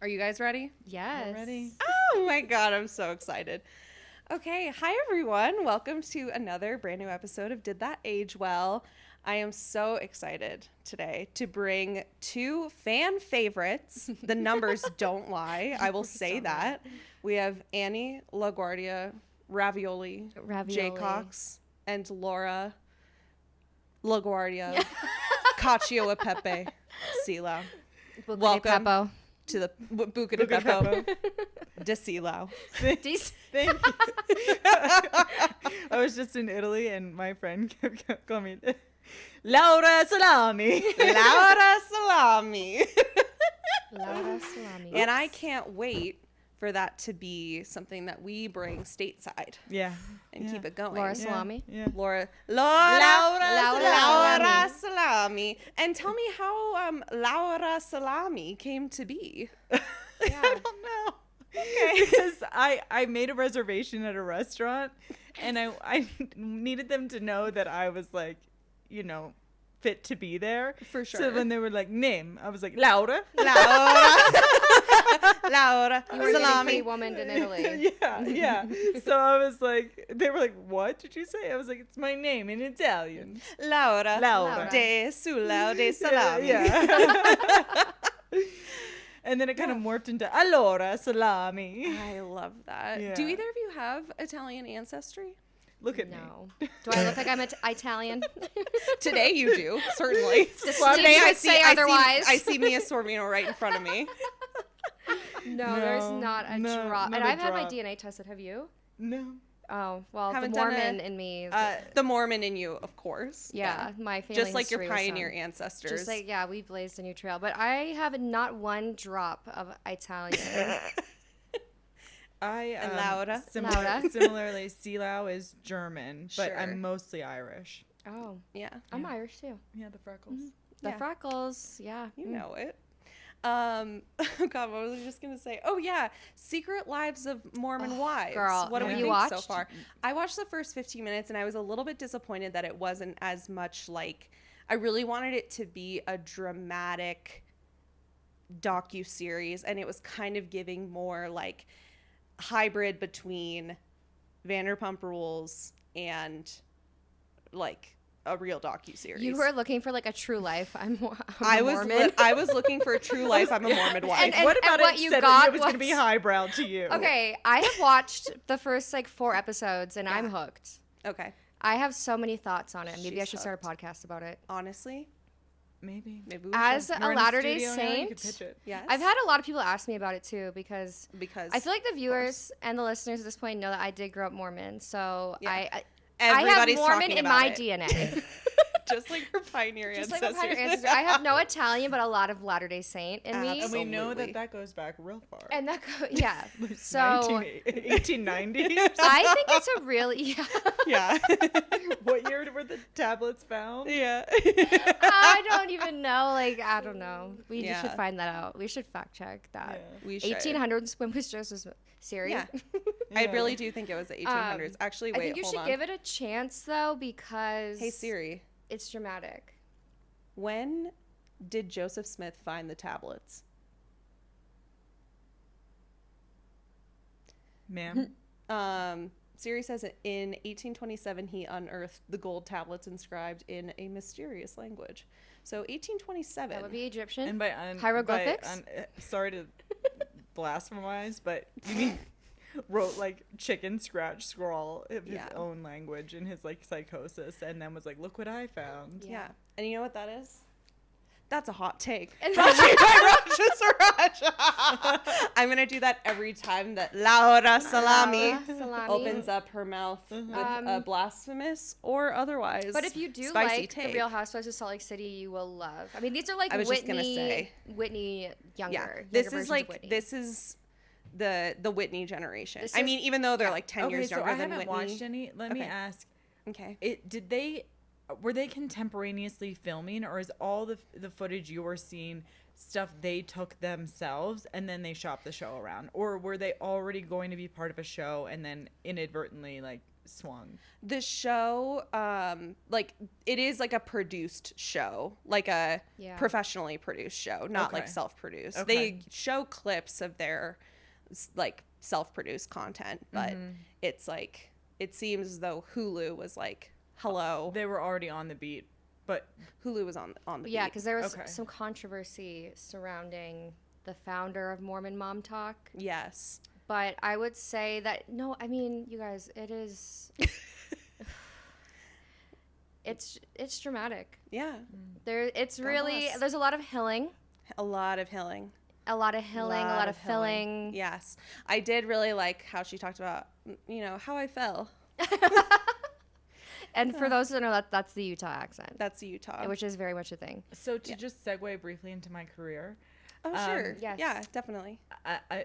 Are you guys ready? Yes. We're ready. Oh my God, I'm so excited. Okay, hi everyone. Welcome to another brand new episode of Did That Age Well? I am so excited today to bring two fan favorites. The numbers don't lie. I will say that. We have Annie LaGuardia Ravioli. Jaycox, and Laura LaGuardia Cacio e Pepe Silao. Welcome Pepo. to the Buca de Beppo de Silao. Thank you. I was just in Italy and my friend kept calling me Laura Salami. Laura Salami. Laura Salami. And I can't wait for that to be something that we bring stateside. Yeah. And keep it going. Laura Salami. Yeah. Laura Salami. And tell me how Laura Salami came to be. I don't know. Okay. Because I made a reservation at a restaurant and I needed them to know that I was like, you know, fit to be there. For sure. So when they were like, name, I was like, Laura. Laura You were Salami. getting pretty woman in Italy. Yeah. So I was like, they were like, what did you say? I was like, it's my name in Italian. Laura de Sulao de Salami. Yeah. And then it kind of morphed into Allora Salami. I love that. Yeah. Do either of you have Italian ancestry? Look at me. No. Do I look like I'm Italian? Today you do, certainly. Today I say otherwise. I see Mia Sorvino right in front of me. No, there's not a drop. not And a I've had my drop. DNA tested. Have you? No. Oh, well, Haven't the done Mormon in me. The Mormon in you, of course. Yeah, my family Just like your history was pioneer some- ancestors. Just like, yeah, we blazed a new trail. But I have not one drop of Italian. And Laura. Similarly, Silao is German, but Sure. I'm mostly Irish. Oh, Yeah, I'm Irish too. Yeah, the freckles. The Yeah. freckles, yeah. you know it. God, what was I just gonna say? Oh yeah, Secret Lives of Mormon Wives. girl, What do we have think you so watched? far? I watched the first 15 minutes and I was a little bit disappointed that it wasn't as much like. I really wanted it to be a dramatic docu-series, and it was kind of giving more like hybrid between Vanderpump Rules and like a real docu-series. You were looking for like a true life. I'm I was Mormon. I was looking for a true life. I'm a Mormon wife. And What about what it you said got it was going to was- be highbrow to you? Okay, I have watched the first like 4 episodes and I'm hooked. Okay, I have so many thoughts on it. Maybe I She's should start a podcast about it. honestly, Maybe. maybe we As should. a You're in Latter-day studio now, you could Saint, pitch it. Yes. I've had a lot of people ask me about it too because because I feel like the viewers and the listeners at this point know that I did grow up Mormon. So Yeah. I everybody's have Mormon talking in about my it. DNA. just like her pioneer Just ancestors. like my pioneer ancestors. I have no Italian, but a lot of Latter-day Saint in me. And we know Absolutely. that goes back real far. And that, yeah. So 1890. I think it's a really, yeah. Yeah, What year were the tablets found? yeah. I don't even know. Like, I don't know. We Yeah. should find that out. We should fact check that. Yeah. We should. 1800s, when was Joseph Siri? Yeah. I Yeah. really do think it was the 1800s. Actually, wait, I think you hold should on. give it a chance, though, because Hey Siri, it's dramatic. when did Joseph Smith find the tablets? Ma'am. Siri says in 1827 he unearthed the gold tablets inscribed in a mysterious language. So 1827. That would be Egyptian. And by Hieroglyphics? sorry to blasphemize, but you mean wrote like chicken scratch scrawl of his Yeah. own language in his like psychosis, and then was like, "Look what I found." Yeah. And you know what that is? That's a hot take. And Brought to you by Raja Sriracha. I'm going to do that every time that Laura Salami Laura Salami. opens up her mouth with a blasphemous or otherwise But if you do spicy like take. The Real Housewives of Salt Lake City, you will love. I mean, these are like I was just gonna say. Whitney younger. Yeah, younger this versions is of like Whitney. this is the Whitney generation. This I is- mean, even though they're like 10 Okay, years so younger I than haven't Whitney. watched any. Let me Okay. ask: Okay. were they contemporaneously filming, or is all the footage you were seeing stuff they took themselves and then they shopped the show around, or were they already going to be part of a show and then inadvertently like swung. The show, like, it is like a produced show, like a professionally produced show, not like self-produced. Okay. They show clips of their like self-produced content, but it's like, it seems as though Hulu was like, hello. They were already on the beat, but Hulu was on the beat. Yeah, because there was some controversy surrounding the founder of Mormon Mom Talk. Yes. But I would say that, no, I mean, you guys, it is, it's dramatic. Yeah. It's God really, bless. there's a lot of hilling. A lot of hilling. A lot of hilling, a lot of filling. Yes. I did really like how she talked about, you know, how I fell. And for those who don't know, that's the Utah accent. That's Utah. Which is very much a thing. so to just segue briefly into my career. Oh, sure. Yes. Yeah, definitely.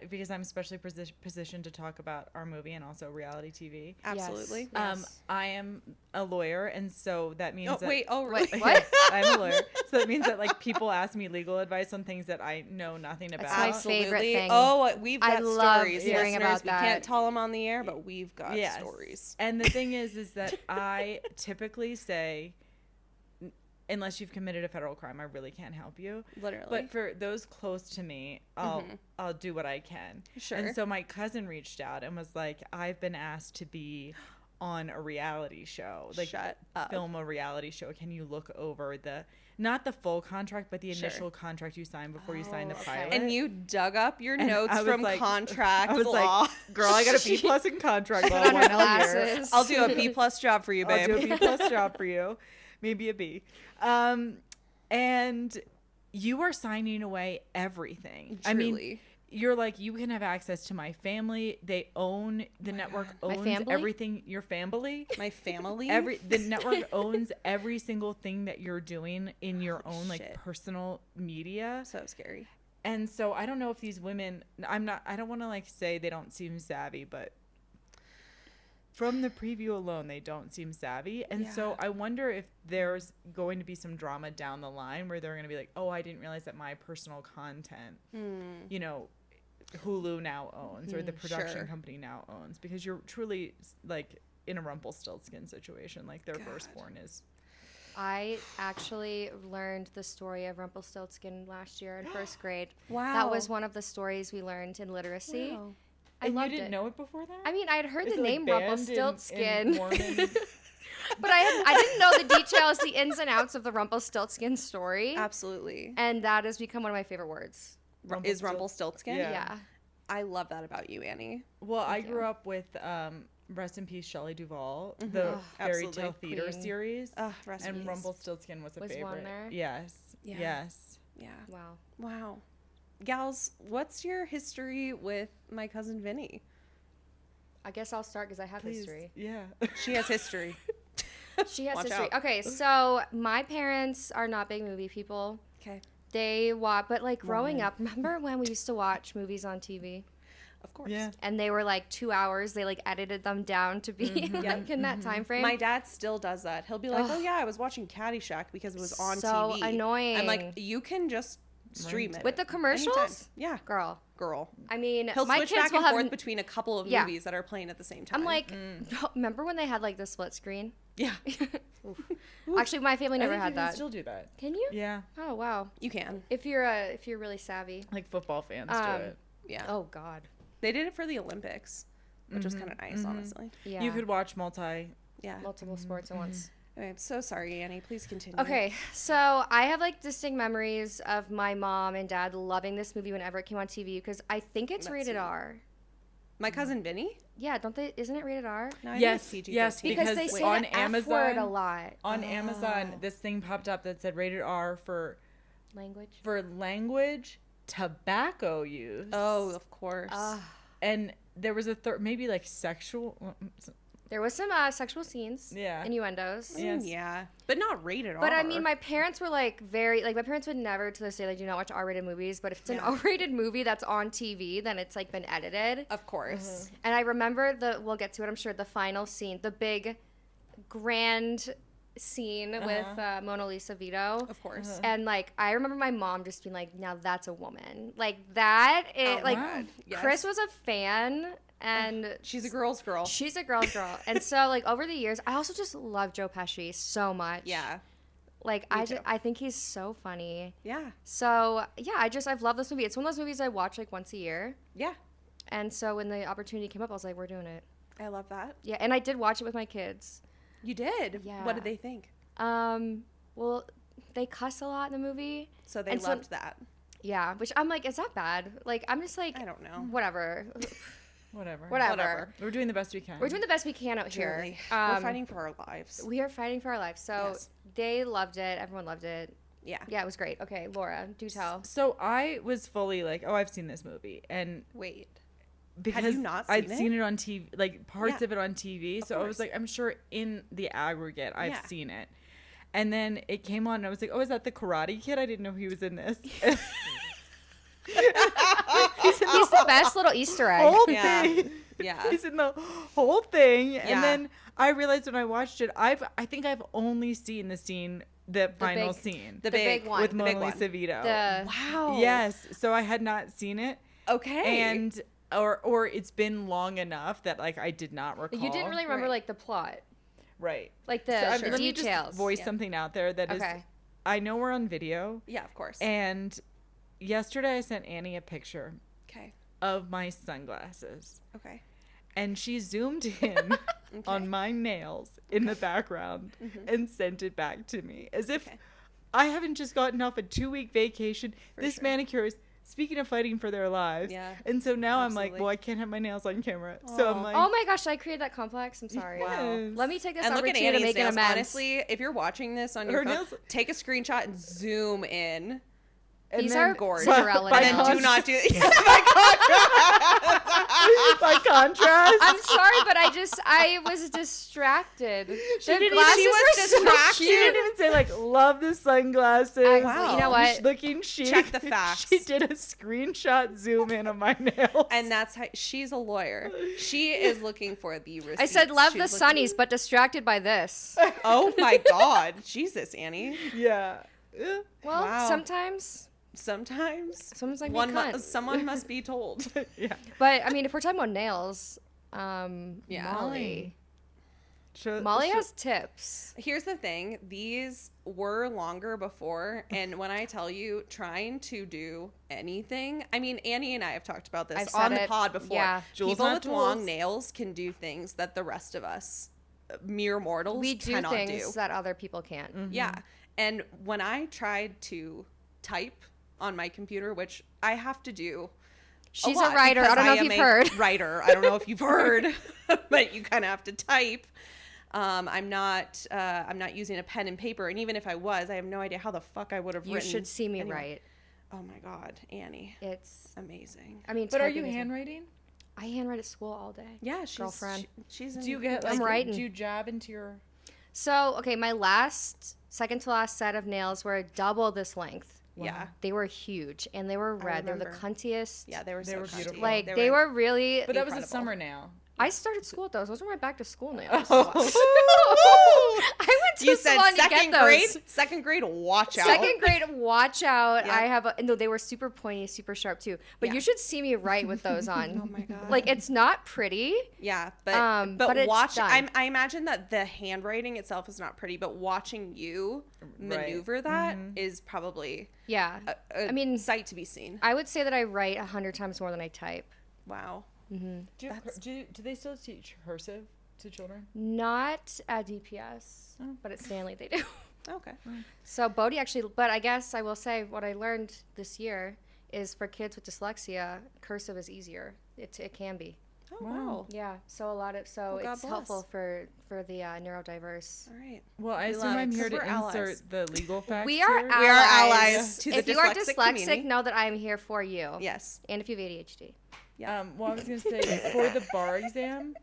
Because I'm especially positioned to talk about our movie and also reality TV. Absolutely. Yes. I am a lawyer, and so that means Oh, that wait. Oh, really? Wait, what? I'm a lawyer, so that means that like people ask me legal advice on things that I know nothing about. my favorite thing. Oh, we've got I love stories. hearing Listeners, about we that. can't tell them on the air, but we've got Yes. stories. And the thing is that I typically say, unless you've committed a federal crime, I really can't help you. Literally. But for those close to me, I'll do what I can. Sure. And so my cousin reached out and was like, I've been asked to be on a reality show, like Shut up. film a reality show. Can you look over not the full contract, but the Sure. initial contract you sign before you sign the okay. pilot? And you dug up your And notes I was from like- contract I was law. like, girl, I got a B plus in contract law. Put on her 1 L year. glasses. I'll do a B plus job for you, babe. I'll do a B plus job for you, maybe a B. And you are signing away everything. I mean, Truly. you're like, you can have access to my family. They own the network owns family? everything. Your family. My family. The network owns every single thing that you're doing in your own like Shit. personal media. So scary. And so I don't know if these women, I don't want to like say they don't seem savvy, but from the preview alone, they don't seem savvy. And so Yeah. I wonder if there's going to be some drama down the line where they're going to be like, oh, I didn't realize that my personal content, you know, Hulu now owns or the production Sure. company now owns, because you're truly like in a Rumpelstiltskin situation. Like their firstborn is. I actually learned the story of Rumpelstiltskin last year in first grade. Wow. That was one of the stories we learned in literacy. Wow. I And you loved didn't it. know it before that? I mean, I had heard Is the it, like, name banned in Rumpelstiltskin, Mormon? but I didn't know the details, the ins and outs of the Rumpelstiltskin story. Absolutely. And that has become one of my favorite words. Is Rumpelstiltskin? Yeah. Yeah. I love that about you, Annie. Well, I Thank grew you. up with rest in peace, Shelley Duvall, the Oh, fairy absolutely. tale theater Queen. series, Rest in and peace. Rumpelstiltskin was a Was one favorite. there? Yes, Yeah. yes. Yeah. Wow. Wow. Gals, what's your history with My Cousin Vinny? I guess I'll start because I have Please, history. yeah. She has history. She has Watch history. out. Okay, so my parents are not big movie people. Okay. They watch, but like growing up, remember when we used to watch movies on TV? Of course. Yeah. And they were like 2 hours. They like edited them down to be like in that time frame. My dad still does that. He'll be like, "Oh yeah, I was watching Caddyshack because it was on So TV." annoying. I'm like, "You can just stream it With the commercials? anytime." Yeah, Girl. girl. I mean, He'll my switch kids back will and have. forth between a couple of Yeah. movies that are playing at the same time. I'm like, remember when they had like the split screen? yeah, Actually, my family never I think had you can that. still do that. Can you? Yeah, Oh wow. you can. If you're really savvy. like football fans do it. Yeah. Oh God. They did it for the Olympics, which was kind of nice, honestly. Yeah. You could watch multi. Yeah. multiple sports at once. Okay, I'm so sorry, Annie. Please continue. Okay, so I have like distinct memories of my mom and dad loving this movie whenever it came on TV because I think it's That's rated sweet. R. My Cousin Vinny? Yeah, don't they? Isn't it rated R? No, I think Yes, it's PG-13. yes, Because they Because say on the F word a Amazon- lot. On Amazon, this thing popped up that said rated R for Language. tobacco use. Oh, of course. And there was a maybe like sexual. There was some sexual scenes. Yeah. Innuendos. Yes. Yeah, but not rated R. But I mean, my parents were like my parents would never to this day like do not watch R-rated movies. But if it's an R-rated movie that's on TV, then it's like been edited. Of course. And I remember we'll get to it, I'm sure, the final scene, the big, grand scene with Mona Lisa Vito. Of course. And like I remember my mom just being like, "Now that's a woman." Like that. Oh, Like God. Yes. Chris was a fan, and She's a girl's girl. she's a girl's girl. And so like over the years, I also just love Joe Pesci so much. Yeah. Like Me too. I think he's so funny. Yeah. So yeah, I've loved this movie. It's one of those movies I watch like once a year. Yeah. And so when the opportunity came up, I was like, we're doing it. I love that. Yeah, and I did watch it with my kids. You did? Yeah. What did they think? Well, they cuss a lot in the movie. So they And so- loved that. Yeah, which I'm like, is that bad? Like, I'm just like, I don't know. whatever. Whatever. Whatever. We're doing the best we can. We're doing the best we can out here. Truly. We're fighting for our lives. We are fighting for our lives. So Yes. they loved it. Everyone loved it. Yeah. Yeah, it was great. Okay, Laura, do tell. So I was fully like, oh, I've seen this movie, and Wait. because you not I'd seen seen it on TV, like parts Yeah. of it on TV. So I was course. like, I'm sure in the aggregate, I've Yeah. seen it. And then it came on, and I was like, oh, is that the Karate Kid? I didn't know he was in this. He's the best little Easter egg. Whole Yeah. thing. Yeah. He's in the whole thing. Yeah. And then I realized when I watched it, I think I've only seen the final big- scene The The big one. with the Mona big one. Lisa Vito. Wow. Yes. So I had not seen it. Okay. And or it's been long enough that like I did not recall. You didn't really remember Right. like the plot, Right. like the So, I mean, let me details. just voice Yeah. something out there that is. Okay. I know we're on video, Yeah, of course. and yesterday I sent Annie a picture Okay. of my sunglasses, Okay. and she zoomed in on my nails in the background and sent it back to me as if Okay. I haven't just gotten off a 2-week vacation. This sure. manicurist, speaking of fighting for their lives, Yeah. and so now I'm like, Absolutely. well, I can't have my nails on camera, so I'm Aw. like, Oh my gosh, I created that complex. I'm sorry. Yes. Let me take this And look at opportunity to Annie's make an nails. amends. Honestly, if you're watching this on your Her phone, nails- take a screenshot and zoom in. and These then are gorgeous. Cinderella By And nails. then do not do by contrast. I'm sorry, but I was distracted. She The didn't glasses she was were so distracted. She cute. didn't even say like love the sunglasses. Wow. You know what? Looking chic. Check the facts. She did a screenshot zoom in of my nails. And that's how she's a lawyer. She is looking for the receipts. I said love the She's looking- sunnies, but distracted by this. Oh my God. Jesus, Annie. Yeah. Yeah. Well, Wow. sometimes Sometimes like someone must be told. Yeah. But I mean, if we're talking about nails, Yeah. Molly Show- has tips. Here's the thing. These were longer before. And when I tell you, trying to do anything, I mean, Annie and I have talked about this I've said on the it. pod before. Yeah. Jewels, People not with tools. long nails can do things that the rest of us, mere mortals, We do cannot things do. that other people can't. Yeah. And when I tried to type on my computer, which I have to do. She's lot a writer. I because don't know if am you've a heard. Writer. I don't know if you've heard, but you kind of have to type. I'm not using a pen and paper, and even if I was, I have no idea how the fuck I would have You written. should see me anyway. write. Oh my God, Annie, It's. amazing. I mean, But are typing you is- handwriting? I handwrite at school all day. Yeah, she's Girlfriend. she's. Do you in- get I'm like writing. do you jab into your So okay, my second to last set of nails were double this length. Yeah. They were huge and they were red. They were the remember. cuntiest. Yeah, they were so were cunty. beautiful. Like they were really. But that was a Incredible. summer nail. I started school with those. Those were my back to school nails. Oh. I went to You a said salon to second get those. grade. Second grade, watch out. Second grade, watch out. Yeah. I have no, they were super pointy, super sharp too. But Yeah. you should see me write with those on. Oh my God. Like it's not pretty. Yeah, but but it's watch. done. I imagine that the handwriting itself is not pretty, but watching you maneuver that is probably Yeah. a I mean- sight to be seen. I would say that I write 100 times more than I type. Wow. Do they still teach cursive to children? Not at DPS, but at Stanley they do. Okay. So Bodhi actually, but I guess I will say what I learned this year is for kids with dyslexia, cursive is easier. It can be. Oh wow. Yeah. So God bless. it's helpful for the neurodiverse. All right. Well, I assume love it, I'm here 'cause to we're allies. insert the legal facts. We are here. We are allies to the If you are dyslexic dyslexic, community. know that I am here for you. Yes. And if you have ADHD. Well, I was gonna say for the bar exam,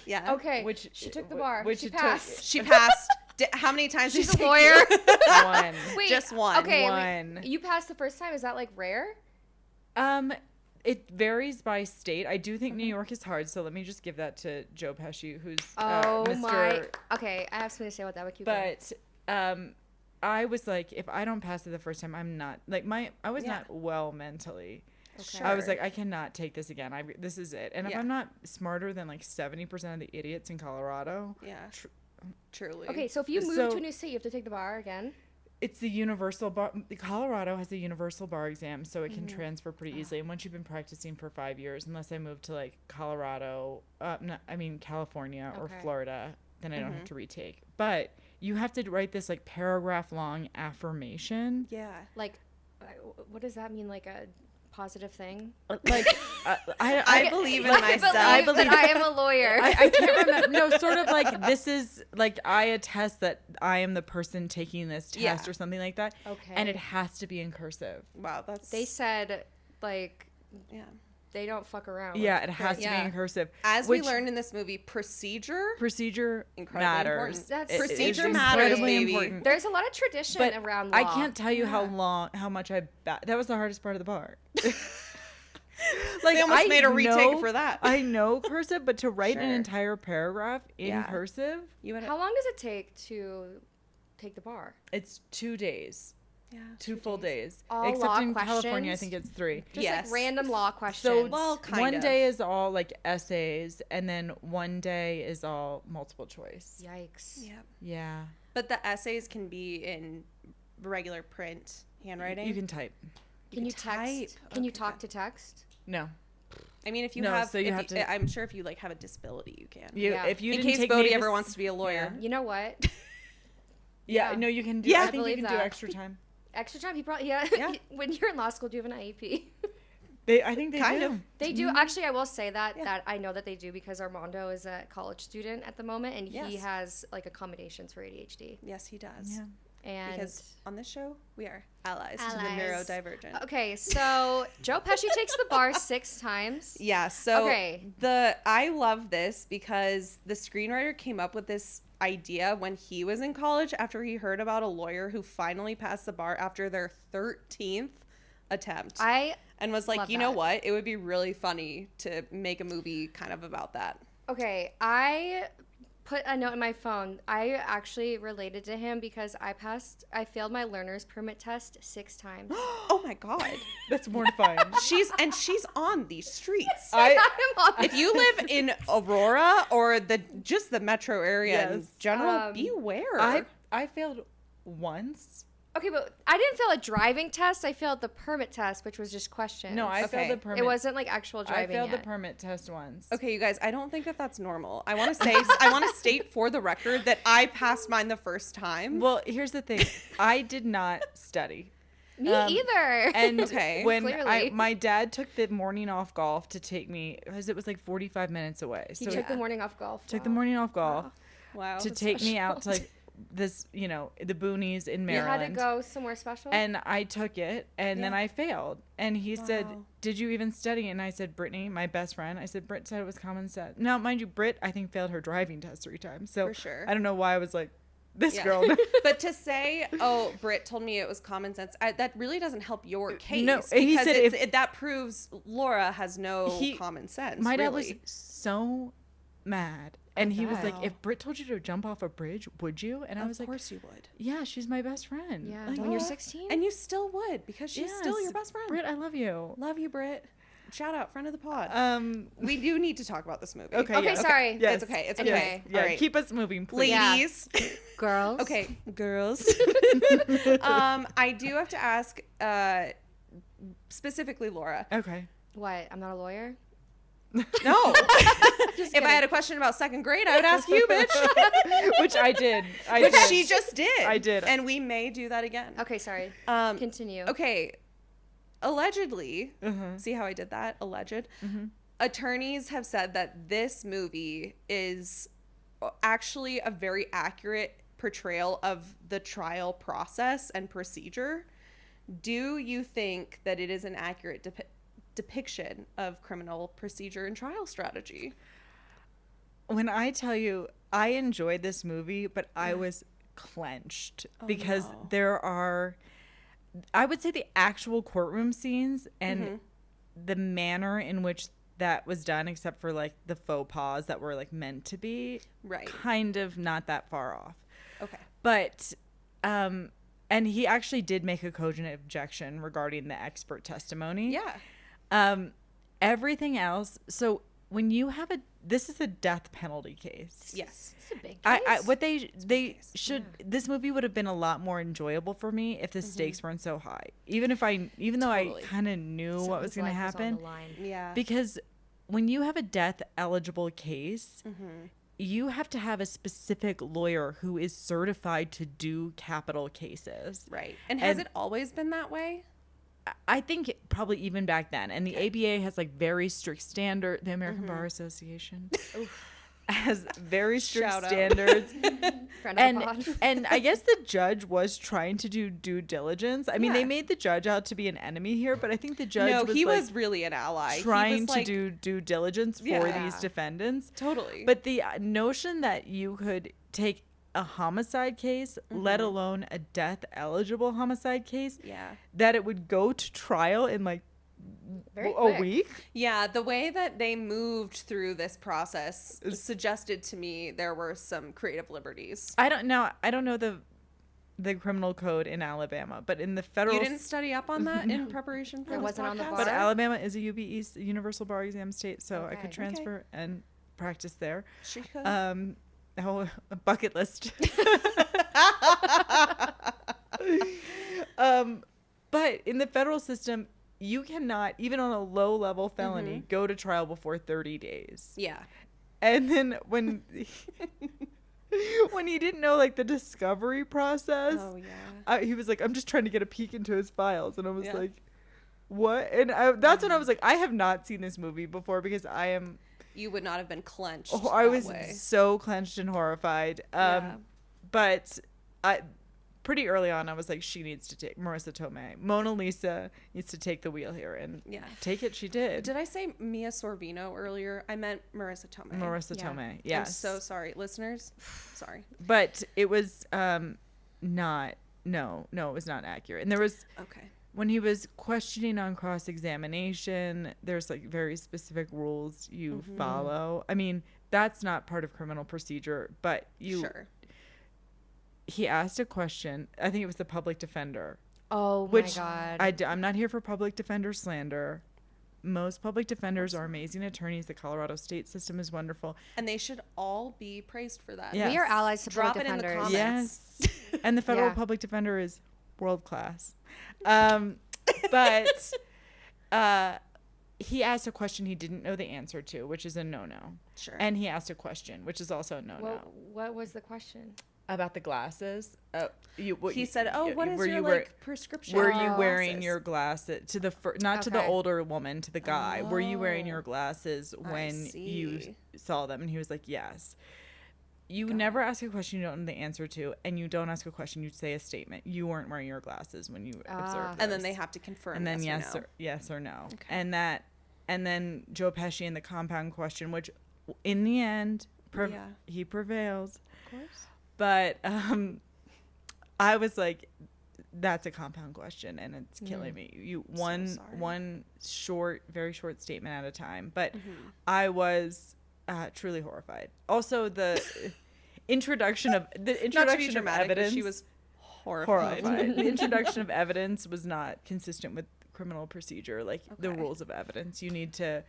Yeah. Okay. which she took the bar. which She it passed. She passed. How many times She's did a it take lawyer. you? one. Wait, Just one. Okay. One. You passed the first time. Is that like rare? It varies by state. I do think New York is hard, so let me just give that to Joe Pesci, who's Oh Mr. my. Okay, I have something to say about that. But keep going. But I was like, if I don't pass it the first time, I'm not like I was Yeah. not well mentally. Okay. I was like, I cannot take this again. This is it. And if Yeah. I'm not smarter than like 70% of the idiots in Colorado, Yeah. Truly. Okay, so if you move to a new state, you have to take the bar again. it's the universal bar. Colorado has a universal bar exam, so it can transfer pretty easily. And once you've been practicing for 5 years, unless I move to like Colorado, California or Okay. Florida, then I don't have to retake. But you have to write this like paragraph long affirmation. Yeah. Like, what does that mean? Like a positive thing? Like I believe in I myself. believe that I am a lawyer. I can't remember. No, sort of like this is like I attest that I am the person taking this test Yeah. or something like that. Okay. And it has to be in cursive. Wow, that's They said, like, yeah. they don't fuck around. Yeah, it has to be Yeah. in cursive. As which we learned in this movie, procedure procedure incredibly matters. important. That's- It is Procedure matters, incredibly baby. important. There's a lot of tradition But around law. I can't tell you how much that was the hardest part of the bar. Like They almost I made a retake know- for that. I know cursive, but to write an Sure. entire paragraph in Yeah. cursive, You had How long does it take to take the bar? it's 2 days. yeah. 2 full days. All Except law in California, I questions? think it's 3. Just Yes. like random law questions. So Well, kind one of. day is all like essays, and then one day is all multiple choice. Yikes. Yeah. Yeah, But the essays can be in regular print handwriting. you can type. Can you type. text? Can you Okay, talk good. to text? No, I mean, if you No, have, so you if have to- I'm sure if you like have a disability, you can. Yeah. if you in didn't case take Bodie native- ever wants to be a lawyer. You know what? Yeah, Yeah. no, you can do. Yeah. I think you Believe can do that. extra time. Extra time. He probably yeah. Yeah. When you're in law school, do you have an IEP? I think they Kind do. of. They do. Actually, I will say that Yeah. that I know that they do because Armando is a college student at the moment, and he Yes. has like accommodations for ADHD. Yes, he does. Yeah. And Because on this show, we are allies, to the Allies. neurodivergent. okay, so Joe Pesci takes the bar 6 times. Yeah, so Okay. I love this because the screenwriter came up with this idea when he was in college after he heard about a lawyer who finally passed the bar after their 13th attempt. And was like, love you know that. what? It would be really funny to make a movie kind of about that. Okay, I put a note in my phone. I actually related to him because I failed my learner's permit test 6 times. Oh my god. That's mortifying. she's on these streets. I If you live in Aurora or just the metro area in Yes. general, beware. I failed once. Okay, but I didn't fail a driving test. I failed the permit test, which was just questions. No, I Okay. failed the permit. It wasn't like actual I driving failed yet. the permit test once. Okay, you guys, I don't think that that's normal. I want to state for the record that I passed mine the first time. Well, here's the thing. I did not study. Me either. And Okay. when Clearly. my dad took the morning off golf to take me, because it was like 45 minutes away. he So took the morning off golf. took the morning off golf Wow. to that's take me special. out to like this, the boonies in You Maryland. had to go somewhere special. And I took it, and then Yeah. I failed. And he said, Wow. "Did you even study?" And I said, "Brittany, my best friend." I said, "Britt said it was common sense." Now, mind you, Britt, I think failed her driving test 3 times. So For sure. I don't know why I was like, this Yeah. girl. But to say, "Oh, Britt told me it was common sense," that really doesn't help your case. No, he because said that proves Laura has no He- common sense. My dad really. was so mad, and he was like, Wow. "If Britt told you to jump off a bridge, would you?" And I was Of like, course you would. "Yeah, she's my best friend." yeah, Like, when you're oh. 16. And you still would because she's still yes, your best friend. Britt, I love you. Love you, Britt. Shout out, friend of the pod. We do need to talk about this movie. Okay. Okay, yeah, sorry. Yes. It's okay. It's Anyway. okay. Yeah, All right. keep us moving, please. Yeah. Ladies. Girls. Okay, girls. I do have to ask, specifically Laura. Okay. What? I'm not a lawyer. No. Just If I had a question about 2nd grade, I would ask you, bitch. Which I did. Which she just did. I did. And we may do that again. Okay, sorry. Continue. Okay. Allegedly, Mhm. see how I did that? Alleged. Attorneys have said that this movie is actually a very accurate portrayal of the trial process and procedure. Do you think that it is an accurate depiction of criminal procedure and trial strategy? When I tell you, I enjoyed this movie, but I was clenched because no. there are, I would say, the actual courtroom scenes and the manner in which that was done, except for like the faux pas that were like meant to be, Right. kind of not that far off. Okay. But and he actually did make a cogent objection regarding the expert testimony. Yeah. Everything else. So when you have this is a death penalty case. Yes. It's a big case. What they should, this movie would have been a lot more enjoyable for me if the stakes weren't so high. Even though Totally. I kind of knew what was going to Someone's life was on happen. the line. Yeah. Because when you have a death eligible case, you have to have a specific lawyer who is certified to do capital cases. Right. And has it always been that way? I think probably even back then. And the ABA has like very strict standard. The American Bar Association has very strict Shout out. standards. Friend of the pod. And I guess the judge was trying to do due diligence. I mean, they made the judge out to be an enemy here, but I think the judge No, was he like was really an ally. He trying was, to like, do due diligence for Yeah. these defendants. Totally. But the notion that you could take a homicide case, let alone a death eligible homicide case, that it would go to trial in like Very a quick. week. Yeah, the way that they moved through this process suggested to me there were some creative liberties. I don't know the criminal code in Alabama, but in the federal You didn't study up on that in preparation for It this wasn't on the podcast? bar? but Alabama is a UBE Universal Bar Exam state, so I Okay. could transfer and practice there. She could. A bucket list. But in the federal system, you cannot, even on a low level felony, go to trial before 30 days. Yeah. And then when he didn't know like the discovery process, Oh, yeah. he was like, I'm just trying to get a peek into his files. And I was Yeah. like, what? And that's when I was like, I have not seen this movie before because You would not have been clenched. I that was way. so clenched and horrified. Yeah. But pretty early on, I was like, she needs to take Marissa Tomei. Mona Lisa needs to take the wheel here and take it. She did. Did I say Mia Sorvino earlier? I meant Marissa Tomei. Marissa Yeah. Tomei. I'm Yes. so sorry, listeners. Sorry. But it was not. No, it was not accurate. And there was Okay. when he was questioning on cross-examination, there's like very specific rules you follow. I mean, that's not part of criminal procedure, but Sure. he asked a question. I think it was the public defender. Oh Which my god. I'm not here for public defender slander. Most public defenders are amazing attorneys. The Colorado state system is wonderful. And they should all be praised for that. Yeah. We are allies to Drop public it in the defenders. comments. Yes. And the federal Yeah. public defender is world class. But he asked a question he didn't know the answer to, which is a no-no. Sure. And he asked a question, which is also a no-no. Well, what was the question? About the glasses. He said, "Oh, what is were your you like prescription? Were you wearing glasses?" your glasses to the not to the Okay. older woman, to the guy? Were you wearing your glasses I when you see. saw them? And he was like, yes. You never ask a question you don't know the answer to, and you don't ask a question. You say a statement. You weren't wearing your glasses when you observed. And then this. they have to confirm. And then yes yes or no. Okay. And then Joe Pesci in the compound question, which in the end he prevailed. Of course. But I was like, that's a compound question, and it's killing me. sorry. One short, very short statement at a time. But I was truly horrified. Also, the introduction of Not to be evidence. dramatic, but she was horrified. The introduction of evidence was not consistent with criminal procedure, like the Okay. rules of evidence. You need to.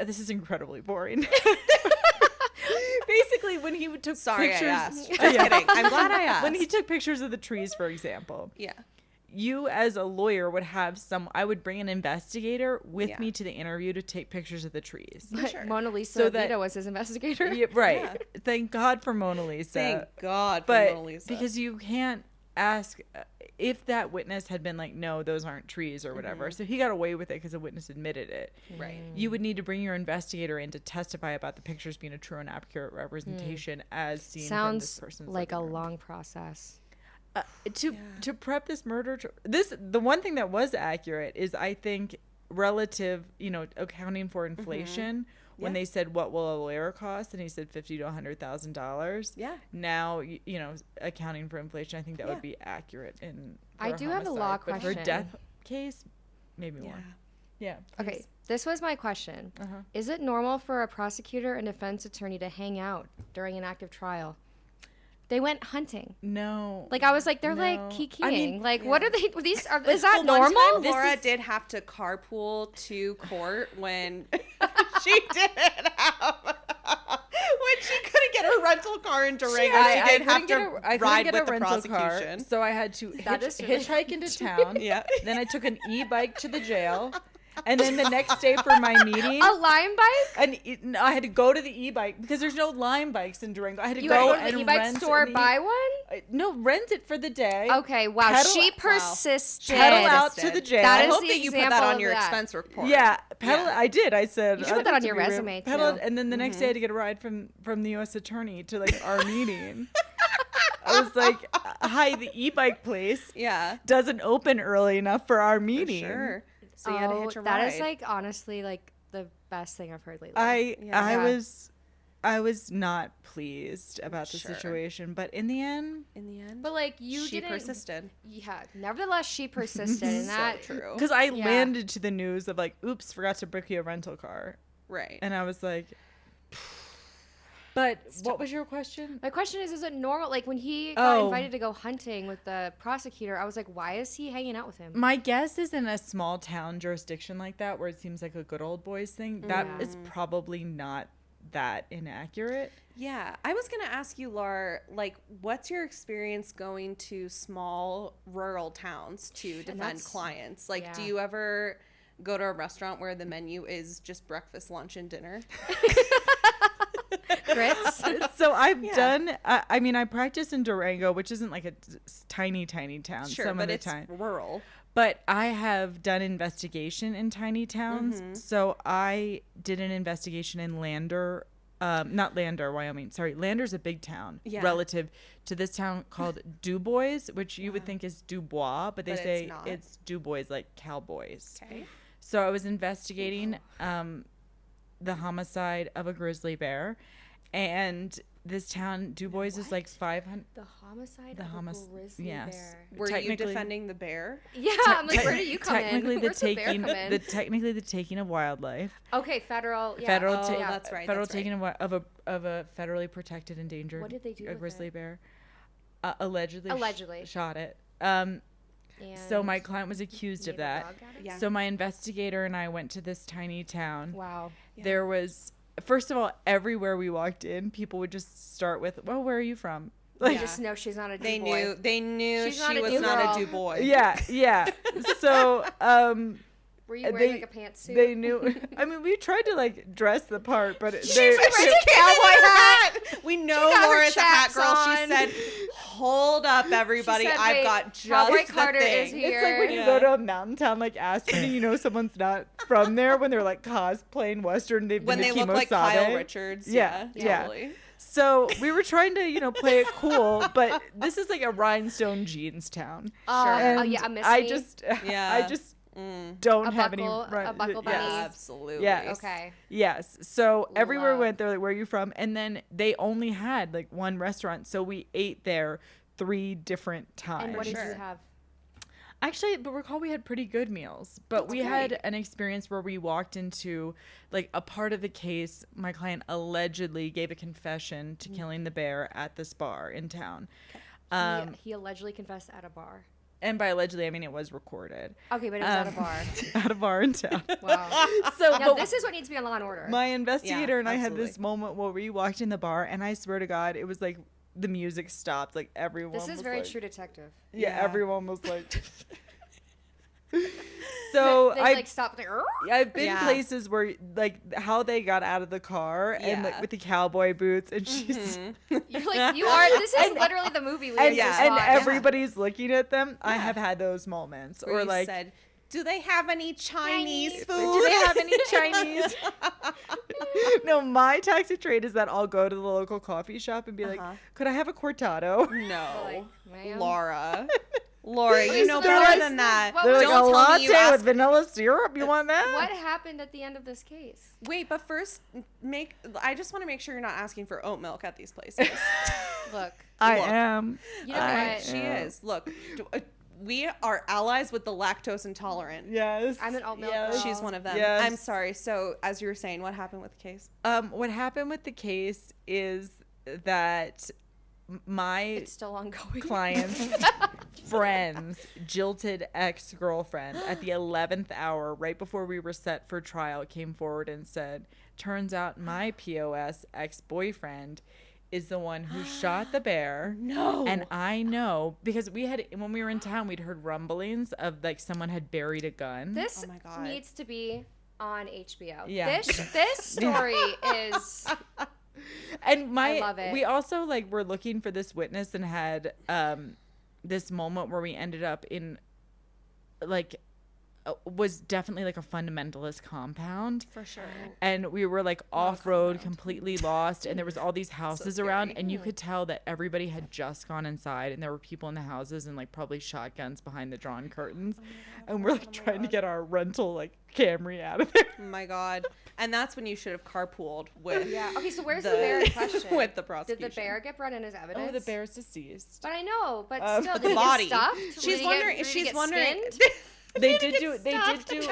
This is incredibly boring. Basically, when he took Sorry, pictures, I asked. Just kidding. I'm glad I asked. when he took pictures of the trees, for example, Yeah. you as a lawyer would have I would bring an investigator with Yeah. me to the interview to take pictures of the trees. Sure. Mona Lisa So that- Vito was his investigator. Yeah, right. Yeah. Thank God for Mona Lisa. Thank God for but Mona Lisa. because you can't ask if that witness had been like, no, those aren't trees or whatever. So he got away with it because the witness admitted it. right. You would need to bring your investigator in to testify about the pictures being a true and accurate representation as seen from this Sounds person's like a living room. long process. To prep this murder the one thing that was accurate is, I think, relative, accounting for inflation. When Yeah. they said, what will a lawyer cost, and he said $50,000 to $100,000. Yeah. Now, accounting for inflation, I think that Yeah. would be accurate in for I do have a law homicide. But for a question. death case, maybe Yeah. more. Yeah. Okay, this was my question. Is it normal for a prosecutor and defense attorney to hang out during an active trial? They went hunting. No. Like, I was like, they're No. like kikiing. I mean, like, what are they? Is that The one normal? time Laura did have to carpool to court when she didn't have when she couldn't get her rental car in Durango. She did have to ride with the prosecution. so I had to That is really hitchhike into town. Yeah. Then I took an e-bike to the jail. And then the next day for my meeting, A Lime bike? and I had to go to the e-bike because there's no Lime bikes in Durango. I had to You go had to go to and the e-bike rent store, an buy one? No, rent it for the day. Okay, wow. Pedal- She wow. persisted. Pedal out to the jail. That I is hope the that you put example that on of your that. expense report. Yeah, pedal. Yeah. I did. I said You should I'd put that like on to your be real- resume, pedaled, too. and then the next day I had to get a ride from the U.S. attorney to like our meeting. I was like, "Hi, the e-bike place Yeah. doesn't open early enough for our For meeting." sure. So you had to hitch a ride. That is like honestly like the best thing I've heard lately. Yeah. I was not pleased about the Sure. situation, but in the end, in the end. But like you she didn't. persisted. Yeah. Nevertheless, she persisted, and that. So true. because I Yeah. landed to the news of like, "Oops, forgot to book you a rental car," Right. and I was like, "But what was your question?" My question is it normal? Like when he got Oh. invited to go hunting with the prosecutor, I was like, why is he hanging out with him? My guess is in a small town jurisdiction like that, where it seems like a good old boys thing, that Yeah. is probably not that inaccurate. Yeah, I was gonna ask you, Laura, like, what's your experience going to small rural towns to defend that's- clients? Like, do yeah. you ever go to a restaurant where the menu is just breakfast, lunch, and dinner? Grits? So I've Yeah. done. I mean, I practice in Durango, which isn't like a tiny town. Sure, some but of the it's time. rural. But I have done investigation in tiny towns. Mm-hmm. So I did an investigation in Lander, not Lander, Wyoming. Sorry, Lander's a big town Yeah. relative to this town called Dubois, which you would think is Dubois, but they But it's say not. it's Dubois, like cowboys. Okay. So I was investigating the homicide of a grizzly bear, and this town Dubois is like 500. The homicide The of a homicide, grizzly yes. bear. Were you Technically- defending the bear? Yeah, I'm like, where do you come in? Technically, Where's the bear come in? technically the taking of wildlife. Okay, federal. Yeah. Federal, Oh, ta- that's right, Federal that's right. taking of a federally protected endangered. What did they do a with grizzly it? bear. Allegedly. Allegedly. Shot it. And So my client was accused of gave a that. dog at it? Yeah. So my investigator and I went to this tiny town. Wow. There was, first of all, everywhere we walked in, people would just start with, "Well, where are you from?" Like, I just know she's not a They D-boy. knew She's not she a was new not girl. a DuBois. yeah. So, Were you wearing like a pantsuit? they knew. I mean, we tried to like dress the part, but She they, was a cowboy hat. We know got her Laura's a hat chaps girl. on. She said, "Hold up, everybody! said, I've "Wait, got just Cowboy the Carter thing." is here. It's like when you Yeah. go to a mountain town like Aspen and you know someone's not from there when they're like cosplaying Western. They've When been they to look like Kimosabe. Kyle Richards. Yeah, yeah. Totally. So we were trying to, play it cool, but this is like a rhinestone jeans town. Sure. And yeah, a Miss I Me? just, Yeah. I just Mm. don't A have buckle- any. a buckle yes. bunny. Absolutely. Yes. Okay. Yes. So everywhere we Love. went, they're like, "Where are you from?" And then they only had like one restaurant, so we ate there 3 different times. And what did sure. you have? Actually, but recall we had pretty good meals. But we had great. an experience where we walked into like a part of the case. My client allegedly gave a confession to killing the bear at this bar in town. He allegedly confessed at a bar. And by allegedly, I mean it was recorded. Okay, but it was at a bar. At a bar in town. Wow. So Now but this is what needs to be on Law and Order. my investigator Yeah, and I had absolutely. this moment where we walked in the bar, and I swear to God, it was like the music stopped. Like everyone This is was very like, True Detective. Yeah, Yeah. everyone was like. So They I like stopped there. I've been Yeah. places where like how they got out of the car and like Yeah. with the cowboy boots and she's You're like, you are. This is literally the movie we and, just Yeah. and watched. everybody's looking at them. I Yeah. have had those moments. Where Or you like said, "Do they have any Chinese food? do they have any Chinese? No, my taxi trade is that I'll go to the local coffee shop and be like, Uh-huh. "Could I have a cortado?" No, Like, ma'am? Laura. Laura, you know They're better like- than that. What They're was- like, Don't "A tell me you latte with asked. vanilla syrup. You want that?" What happened at the end of this case? Wait, but first, I just want to make sure you're not asking for oat milk at these places. Look, I Look. am. you know I what? She am. is. Look, we are allies with the lactose intolerant. Yes. I'm an oat milk yes. girl. She's one of them. Yes. I'm sorry. So, as you were saying, what happened with the case? What happened with the case is that my It's still ongoing. client's friend's jilted ex-girlfriend at the 11th hour, right before we were set for trial, came forward and said, turns out my POS ex-boyfriend is the one who shot the bear. No. And I know because when we were in town, we'd heard rumblings of like someone had buried a gun. This Oh my God. needs to be on HBO. Yeah. This story is And I love it. we also like were looking for this witness and had this moment where we ended up in like was definitely like a fundamentalist compound. For sure. And we were like off road, completely lost, and there was all these houses around, scary. and you could tell that everybody had just gone inside, and there were people in the houses and like probably shotguns behind the drawn curtains, and we're like trying to get our rental like Camry out of there. Oh my God. And that's when you should have carpooled with yeah. Okay, so where's the bear in question? with the Did prosecution. the bear get brought in as evidence? Oh, the bear's deceased. But I know, but still, the did body. He get stuffed? She's wondering. Did he She's get wondering. skinned? They did do a necropsy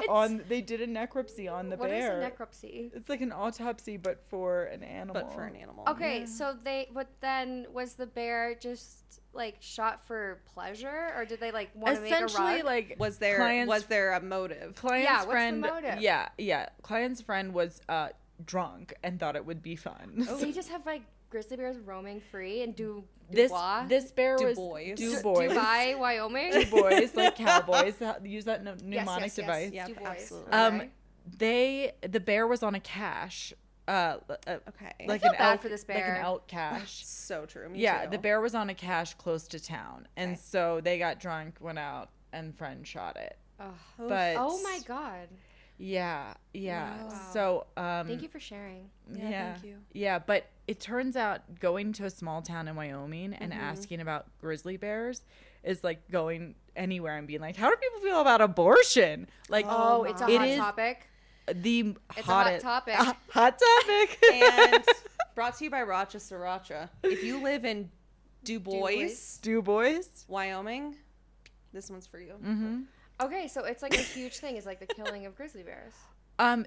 on the What is bear. a necropsy? It's like an autopsy but for an animal. But for an animal. Okay, so but then was the bear just like shot for pleasure, or did they like want to make a Essentially, rug? like Was there a motive? client's Yeah, what's the friend? motive? Yeah. Client's friend was drunk and thought it would be fun. So you just have like grizzly bears roaming free and This Dubois? bear Du was bois. Dubai, Wyoming. Du bois, like cowboys. Use that mnemonic yes. device. Yep, Du bois. absolutely. The bear was on a cache. Okay. Like feel an bad elk for this like an bear. elk cache. So true. Me Yeah, too. the bear was on a cache close to town, and Okay. so they got drunk, went out, and friend shot it. Ugh. But Oh my god. yeah. Wow. So Thank you for sharing. Yeah, thank you. Yeah, but it turns out going to a small town in Wyoming and asking about grizzly bears is like going anywhere and being like, how do people feel about abortion? Like, Oh, it's a it hot is topic. the It's a hot hottest topic. hot topic. And brought to you by Rochester, Racha. If you live in Du Bois, Du Bois. Wyoming, this one's for you. Okay, so it's like a huge thing. Is like the killing of grizzly bears.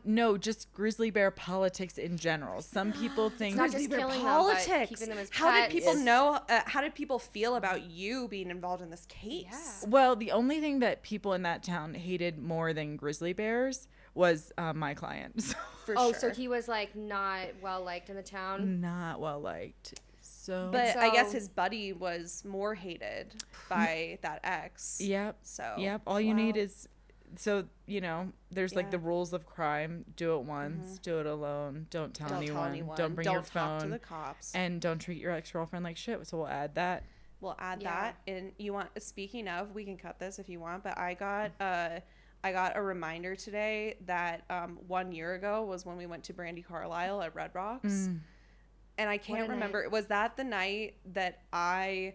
No, just grizzly bear politics in general. Some people think not just Grizzly bear killing them, but politics. keeping them as How did pets. people know? How did people feel about you being involved in this case? Yeah. well, the only thing that people in that town hated more than grizzly bears was my client. So For Oh, sure. so he was like not well liked in the town. not well liked. So But I guess So- his buddy was more hated by that ex. Yep. So Yep. All you need wow. is there's like the Yeah. rules of crime. Do it once, do it alone, don't tell Don't anyone, tell anyone. don't bring Don't your talk to phone, the cops. and don't treat your ex-girlfriend like shit. So we'll add that. We'll add Yeah. that. And you want? Speaking of, we can cut this if you want. But I got a reminder today that 1 year ago was when we went to Brandy Carlisle at Red Rocks, and I can't a remember. Was that the night that I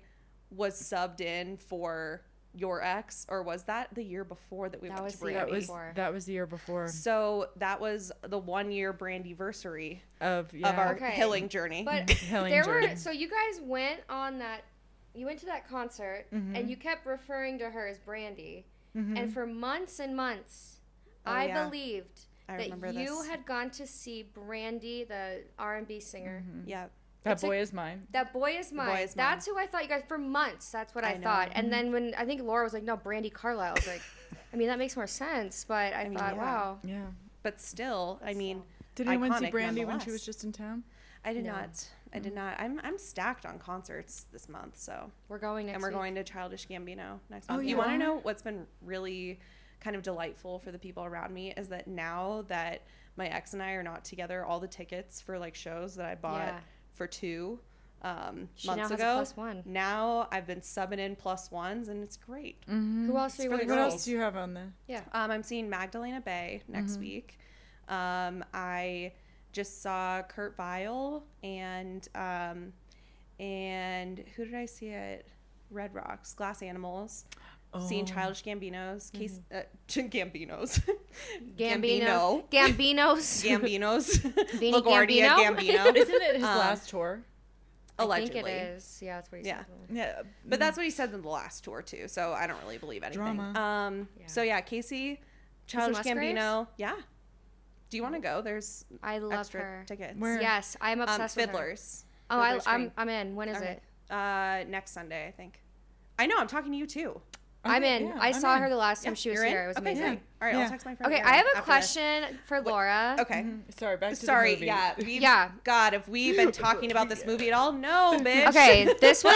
was subbed in for your ex, or was that the year before that we That went was to the year Brandy? before. That was the year before So that was the 1 year Brandyversary of of our Okay. healing journey. But Healing there journey. were so you guys went on that. You went to that concert and you kept referring to her as Brandy, and for months and months, Oh, I yeah. believed I that remember you this. had gone to see Brandy, the R&B singer. Yeah. that it's boy like- is mine. That boy is mine. Boy Is Mine. That's who I thought you guys for months. That's what I, I know. thought. And then when I think Laura was like, "No, Brandy Carlisle," I was like, I mean, that makes more sense. But I mean, thought, yeah. wow. Yeah. But still, I mean, Did anyone see iconic Brandy when she nonetheless. was just in town? I did No. not. I did not. I'm stacked on concerts this month, so We're going next and we're week. going to Childish Gambino next Oh, month. you You want to are? know what's been really kind of delightful for the people around me is that now that my ex and I are not together, all the tickets for like shows that I bought Yeah. for two She now months has a ago, plus one. now I've been subbing in plus ones, and it's great. Who else are you for with? the What girls. else do you have on there? Yeah. I'm seeing Magdalena Bay next week. I just saw Kurt Vile and who did I see at Red Rocks? Glass Animals. Seeing Childish Gambino's case, Gambinos, Gambino. Gambinos. Gambinos, Beanie LaGuardia Gambino? Gambino. Isn't it his last tour? Allegedly. I think it is. Yeah, that's what he Yeah. said. Yeah. But that's what he said in the last tour too, so I don't really believe anything. Drama. So yeah, Casey, Childish Musgraves? Gambino. Yeah. Do you want to go? There's I love extra her. tickets. Where? Yes, I'm obsessed with her. Fiddlers. Oh, for their screening. I'm in. When is Okay. it? Next Sunday, I think. I know. I'm talking to you too. I'm Okay, in. yeah, I I'm saw in. her the last time Yeah, she was you're in? here. It was Okay, amazing. great. All right, Yeah. I'll text my friend. Okay, Erin I have a after this. question for Laura. Okay. Sorry, back to Sorry, the movie. yeah. Yeah. God, if we've been talking about this movie at all, no, bitch. Okay, this is one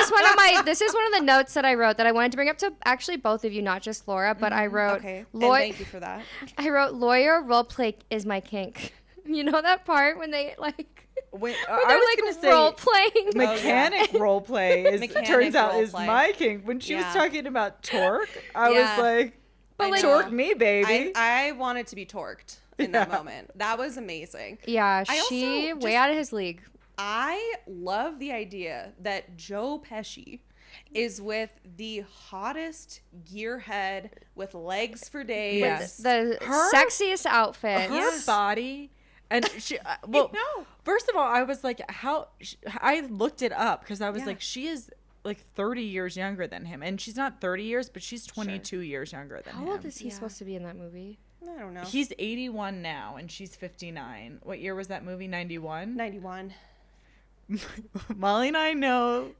of the notes that I wrote that I wanted to bring up to actually both of you, not just Laura, but I wrote Okay. And Law- thank you for that. I wrote lawyer roleplay is my kink. You know that part when they like Wait, when I they're was like gonna say role playing. mechanic role play is Mechanic turns out is roleplay. my king. When she was Yeah. talking about torque, I Yeah. was like, But, like- torque me, baby. I wanted to be torqued in that Yeah. moment. That was amazing. Yeah, I she also way just- out of his league. I love the idea that Joe Pesci is with the hottest gearhead with legs for days. Yes. The Her- sexiest outfit. Her Yes. body, and she. Well, know. first of all, I was like, how? I looked it up because I was Yeah. like, she is like 30 years younger than him, and she's not 30 years, but she's 22 years younger than How him. old is he Yeah. supposed to be in that movie? I don't know. He's 81 now, and she's 59. What year was that movie? 91. 91. Molly and I know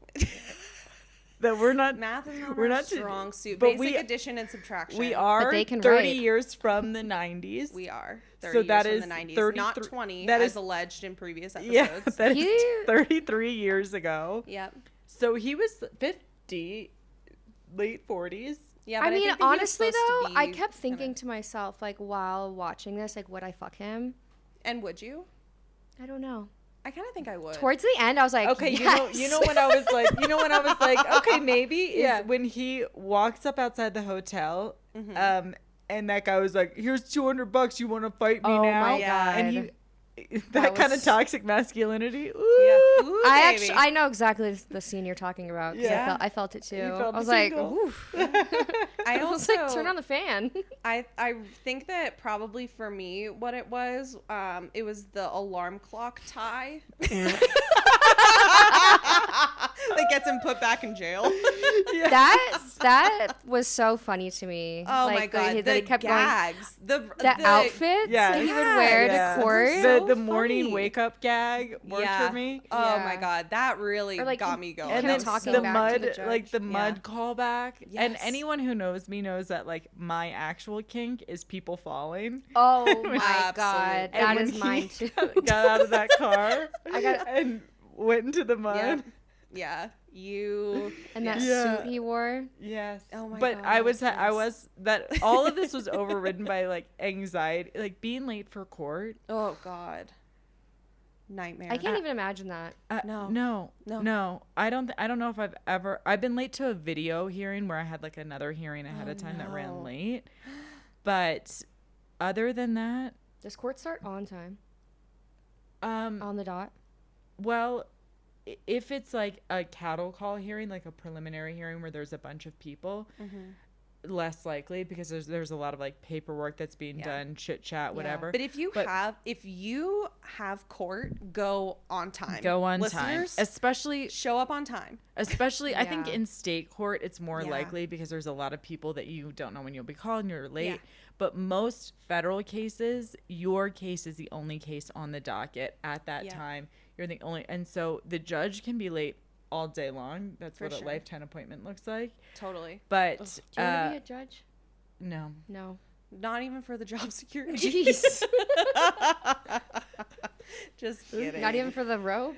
that we're not. Math is not We're our not strong suit. but Basic we- addition and subtraction. We are they can 30 write. years from the 90s. We are. 30 So years that from is the 90s. 33 Not 20, that as is- alleged in previous episodes. Yeah, that is He- 33 years ago. Yep. So he was 50, late 40s. Yeah, I but mean, think that he was honestly supposed to though, I be kept thinking kinda- to myself, like, while watching this, like, would I fuck him? And would you? I don't know. I kind of think I would. Towards the end, I was like, Okay, yes. you know when I was like, okay, maybe is Yeah. when he walks up outside the hotel, Mm-hmm. and that guy was like, "Here's $200. You want to fight me Oh now?" my Yeah. And God. that kind of was- toxic masculinity. Ooh. Yeah. Ooh, baby. I know exactly the scene you're talking about because Yeah. I felt it too. You felt I was the like, tingle. oof. I I was also like, turn on the fan. I think that probably for me what it was the alarm clock tie that gets him put back in jail. That was so funny to me. Oh like, my god, that he kept going. gags, the Outfits Yes. that he would wear Yes. to court. So the morning funny. wake up gag worked Yeah. for me. Oh Yeah. my god, that really Or, like, got me going. And Kinda then That was talking the so back mud, to the judge. like the Yeah. mud callback. And Yes. anyone who knows me knows that like my actual kink is people falling. Oh my Absolutely. god, And that when is he mine too. got out of that car I got- and went into the mud. Yeah, you. And that Yeah. suit he wore. Yes. Oh my but I God, was yes. that all of this was overridden by like anxiety, like being late for court. Oh god, nightmare. I can't even imagine that. No. No. I don't know if I've been late to a video hearing where I had like another hearing ahead of time that no. ran late. But other than that, Does court start on time? on the dot? well, if it's like a cattle call hearing, like a preliminary hearing where there's a bunch of people, less likely because there's a lot of like paperwork that's being Yeah. done, chit chat, whatever. But if you But- have court, go on time. Go on time, Listeners, especially show up on time. I think Yeah. in state court it's more Yeah. likely because there's a lot of people that you don't know when you'll be called and you're late. Yeah. But most federal cases, your case is the only case on the docket at that Yeah. time. You're the only, and so the judge can be late all day long. That's For what sure. a lifetime appointment looks like. Totally. But Do you want to be a judge? no. No. Not even for the job security. Jeez. Just kidding. Not even for the robe?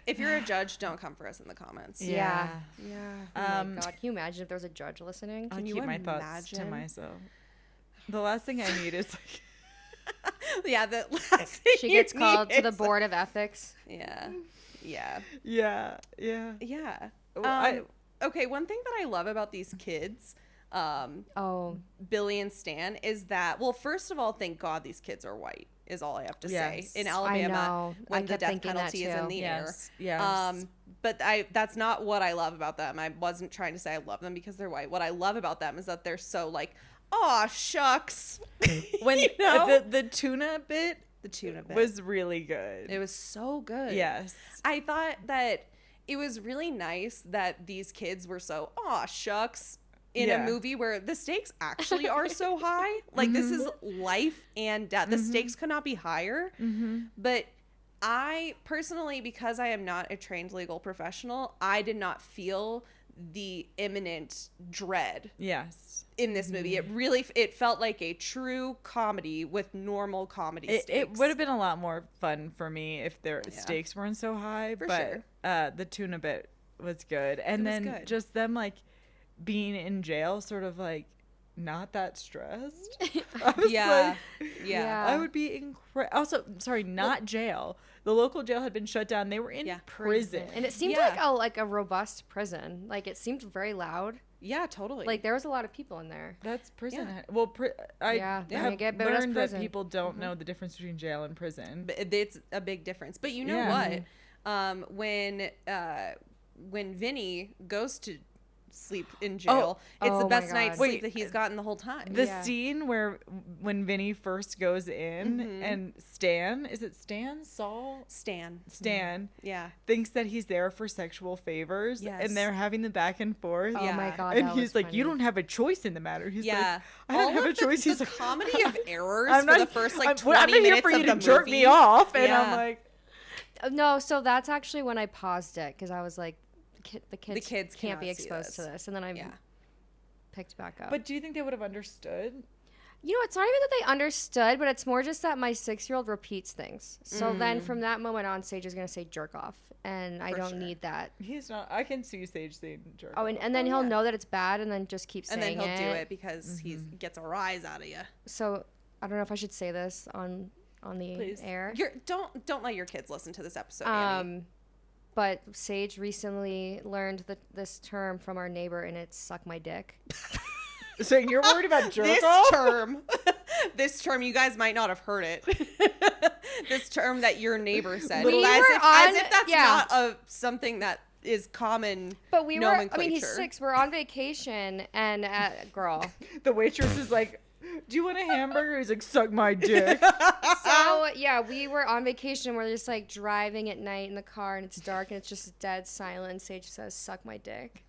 If you're a judge, don't come for us in the comments. Yeah. Yeah. Oh my god. Can you imagine if there was a judge listening? I'll Can you keep my thoughts to imagine? myself. The last thing I need is like Yeah. The last thing She you gets called need to the is- board of ethics. Yeah. Yeah. yeah. Yeah. Well, Okay. One thing that I love about these kids, Oh. Billy and Stan, is that, well, first of all, thank God these kids are white, is all I have to Yes. say. In I Alabama, know. I when the kept death thinking that penalty is in too. the Yes. air. Yes. But that's not what I love about them. I wasn't trying to say I love them because they're white. What I love about them is that they're so like, aw, shucks. when you know? the tuna bit The tuna bit was really good. it was so good. Yes. I thought that it was really nice that these kids were so, aw, shucks, in Yeah. a movie where the stakes actually are so high. Like, this is life and death. The stakes could not be higher. But I personally, because I am not a trained legal professional, I did not feel the imminent dread Yes. in this movie. It felt like a true comedy with normal comedy It stakes. would have been a lot more fun for me if their stakes weren't so high. For but sure. The tuna bit was good. And then good. just them like being in jail, sort of like not that stressed. I was Yeah. like, Yeah. I would be also, sorry, not jail. The local jail had been shut down. They were in prison. And it seemed Yeah. like a robust prison. Like it seemed very loud. Yeah, totally. Like there was a lot of people in there. That's prison. Yeah. Well, I Yeah, I have get- but that's learned that prison. people don't know the difference between jail and prison. But it's a big difference. But you know Yeah. what? When Vinny goes to sleep in jail, it's Oh the my best God. night's Wait, sleep that he's gotten the whole time. The Yeah. scene when Vinny first goes in and Stan Stan Yeah. thinks that he's there for sexual favors, Yes. and they're having the back and forth. Oh my Yeah. god. And that he's was like, funny. "You don't have a choice in the matter." He's Yeah. like, "I don't All have a of choice." The He's like, comedy of errors I'm for not, the first like I'm 20 not here minutes for you of to the jerk movie. me off, and Yeah. I'm like, No, so that's actually when I paused it because I was like, the kids kids can't be cannot see exposed to this. this, and then I Yeah. picked back up. "But do you think they would have understood?" You know, it's not even that they understood, but it's more just that my 6-year-old repeats things. So then from that moment on, Sage is going to say jerk off. And I For don't sure. need that. He's not. I can see Sage saying jerk. Oh, off. and then he'll yeah. know that it's bad and then just keep And saying then he'll do it because he gets a rise out of you. So I don't know if I should say this on the Please. air. Don't let your kids listen to this episode, Annie. But Sage recently learned this term from our neighbor, and it's suck my dick. So you're worried about jerk This off? this term, you guys might not have heard it. This term that your neighbor said, We as, were if, as on- if that's yeah. not something that is common. But we were, nomenclature. I mean, he's 6. We're on vacation, and girl. The waitress is like, "Do you want a hamburger?" He's like, "Suck my dick." So yeah, we were on vacation. We're just like driving at night in the car, and it's dark, and it's just dead silent. Sage says, "Suck my dick,"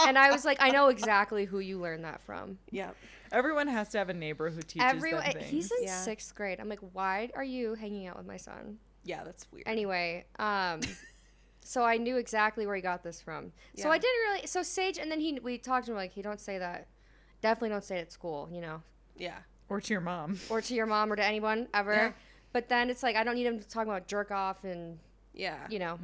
and I was like, I know exactly who you learned that from. Yeah. Everyone has to have a neighbor who teaches them things. He's in Yeah. 6th grade. I'm like, why are you hanging out with my son? Yeah, that's weird. Anyway, so I knew exactly where he got this from. So Yeah. I didn't really. So Sage, and then we talked to him like, he don't say that. Definitely don't say it at school, you know, Yeah. Or to your mom. or to your mom or to anyone ever. Yeah. But then it's like I don't need him to talk about jerk off and Yeah. you know,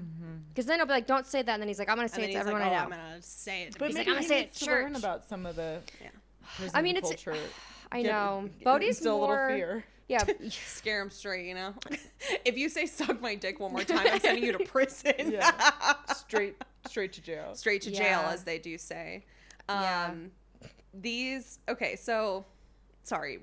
because then I'll be like, don't say that, and then he's like, I'm gonna say And it then to he's like, everyone oh, I I'm know. gonna say it. But He's like, maybe I'm gonna he say it needs at to learn church. about some of the Yeah. prison I mean, it's. culture. I Get- know. get Bodhi's instill a more. little fear. Yeah. Scare him straight, you know. If you say "suck my dick" one more time, I'm sending you to prison. Yeah. Straight to jail. Straight to jail, Yeah. as they do say. Yeah. Okay, so sorry,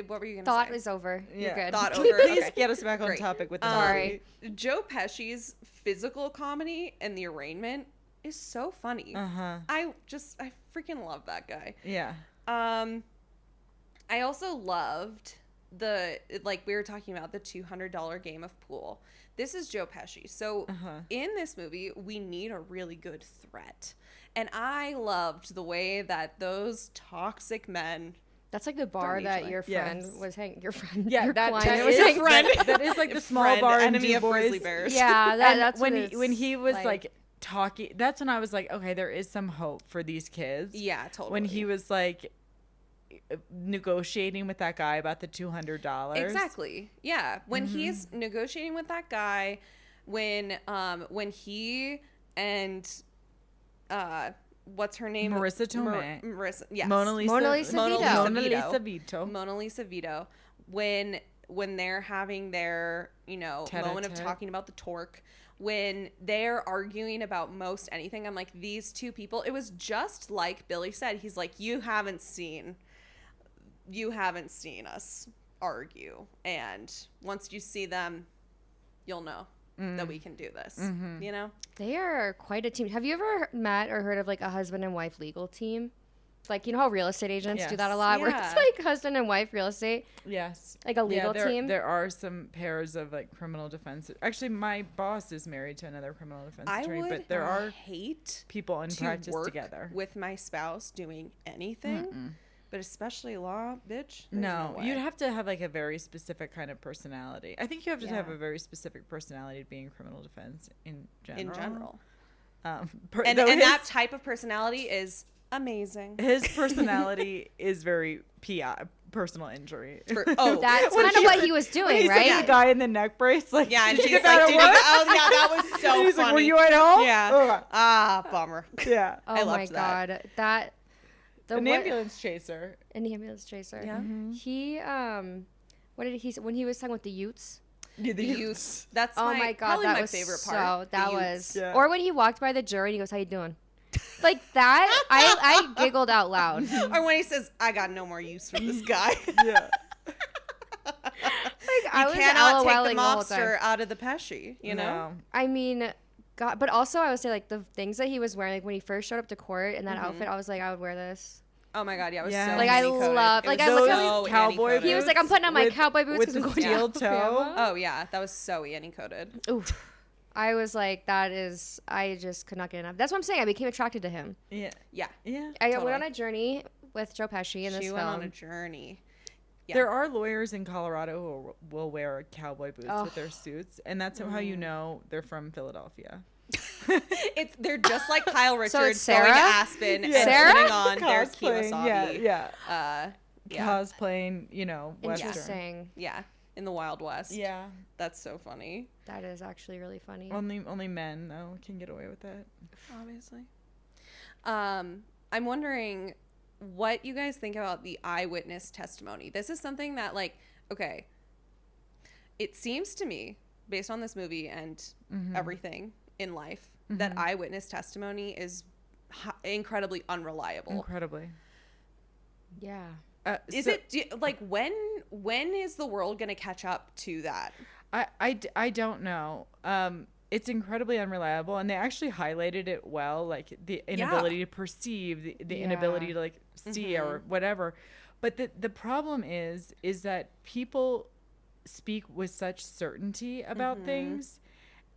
what were you gonna Thought say? is over. Yeah. You're good. Thought over. Please Okay. get us back on Great. topic with the Sorry. Joe Pesci's physical comedy and The Arraignment is so funny. Uh-huh. I freaking love that guy. Yeah. I also loved like we were talking about the $200 game of pool. This is Joe Pesci. So in this movie, we need a really good threat. And I loved the way that those toxic men. That's like the bar that each your friend Yes. was hanging. Your friend. Yeah, Your that client is- was hanging. friend. that is like the small friend, bar in enemy Du of grizzly Bois. bears. Yeah, And that's when what when it's he was like talking, that's when I was like, okay, there is some hope for these kids. Yeah, totally. When he was like negotiating with that guy about the $200. Exactly. Yeah. When he's negotiating with that guy, when he and what's her name? Marissa Tomei. Marissa. Yes. Mona Lisa Vito. Mona Lisa Vito. When they're having their, moment of Tete-a-tete. talking about the torque, when they're arguing about most anything, I'm like, these two people, it was just like Billy said. He's like, you haven't seen us argue, and once you see them, you'll know that we can do this. You know? They are quite a team. Have you ever met or heard of like a husband and wife legal team? Like, you know how real estate agents do that a Yes. lot, where Yeah. it's like husband and wife real estate, Yes. like a legal team. There are some pairs of like criminal defense. Actually, my boss is married to another criminal defense I attorney, would but there are hate people in to practice work together. with my spouse doing anything But especially law, bitch. there's No, way. you'd have to have like a very specific kind of personality. I think you have to have Yeah. a very specific personality to be in criminal defense in general. in general. And And that type of personality is amazing. his personality is very PI, personal injury. Oh, That's When kind of she what said- he was When doing, he said right? the guy in the neck brace, like, yeah, and did you she's get that like, at did you work? oh yeah, that was so And he's funny. like, were you at home? Yeah. Ugh. Ah, bummer. Yeah. Oh I my loved that. god, that An ambulance chaser. an ambulance chaser. Yeah. He what did he say when he was talking with the Utes? Yeah, The youth. That's Oh my god, probably that my was favorite so part. that The was youths. Yeah. or when he walked by the jury and he goes, "How you doing?" Like that, I giggled out loud. Or when he says, "I got no more use for this guy." Yeah. Like I You was cannot take LOLing the the whole time. mobster out of the pesci. You know. No. I mean, God, but also I would say like the things that he was wearing, like when he first showed up to court in that outfit, I was like, I would wear this. Oh my god, yeah, it was Yeah. so Like, I Annie-coded. love- It like, was I look so at cowboy Annie-coded. He was like, I'm putting on my cowboy boots with 'cause the I'm going to steel toe. Alabama. Oh yeah, that was so Annie coded. Oof. I was like, that is, I just could not get enough. That's what I'm saying. I became attracted to him. Yeah. Yeah, Yeah. I Totally. went on a journey with Joe Pesci in this she film. went on a journey. Yeah. There are lawyers in Colorado who will wear cowboy boots Oh. with their suits, and that's how you know they're from Philadelphia. They're just like Kyle Richards So it's going to Sarah? Aspen and Sarah? putting on their Cosplaying, Kiwasabi. yeah. Yeah, Cosplaying, Western. Interesting. yeah, in the Wild West. Yeah. That's so funny. That is actually really funny. Only men though can get away with that. Obviously. I'm wondering what you guys think about the eyewitness testimony. This is something that, like, okay, it seems to me, based on this movie and everything in life, that eyewitness testimony is incredibly unreliable. Incredibly. Yeah. Is it like when is the world going to catch up to that? I don't know. It's incredibly unreliable, and they actually highlighted it well, like the inability to perceive, the inability to like see or whatever. But the problem is that people speak with such certainty about things,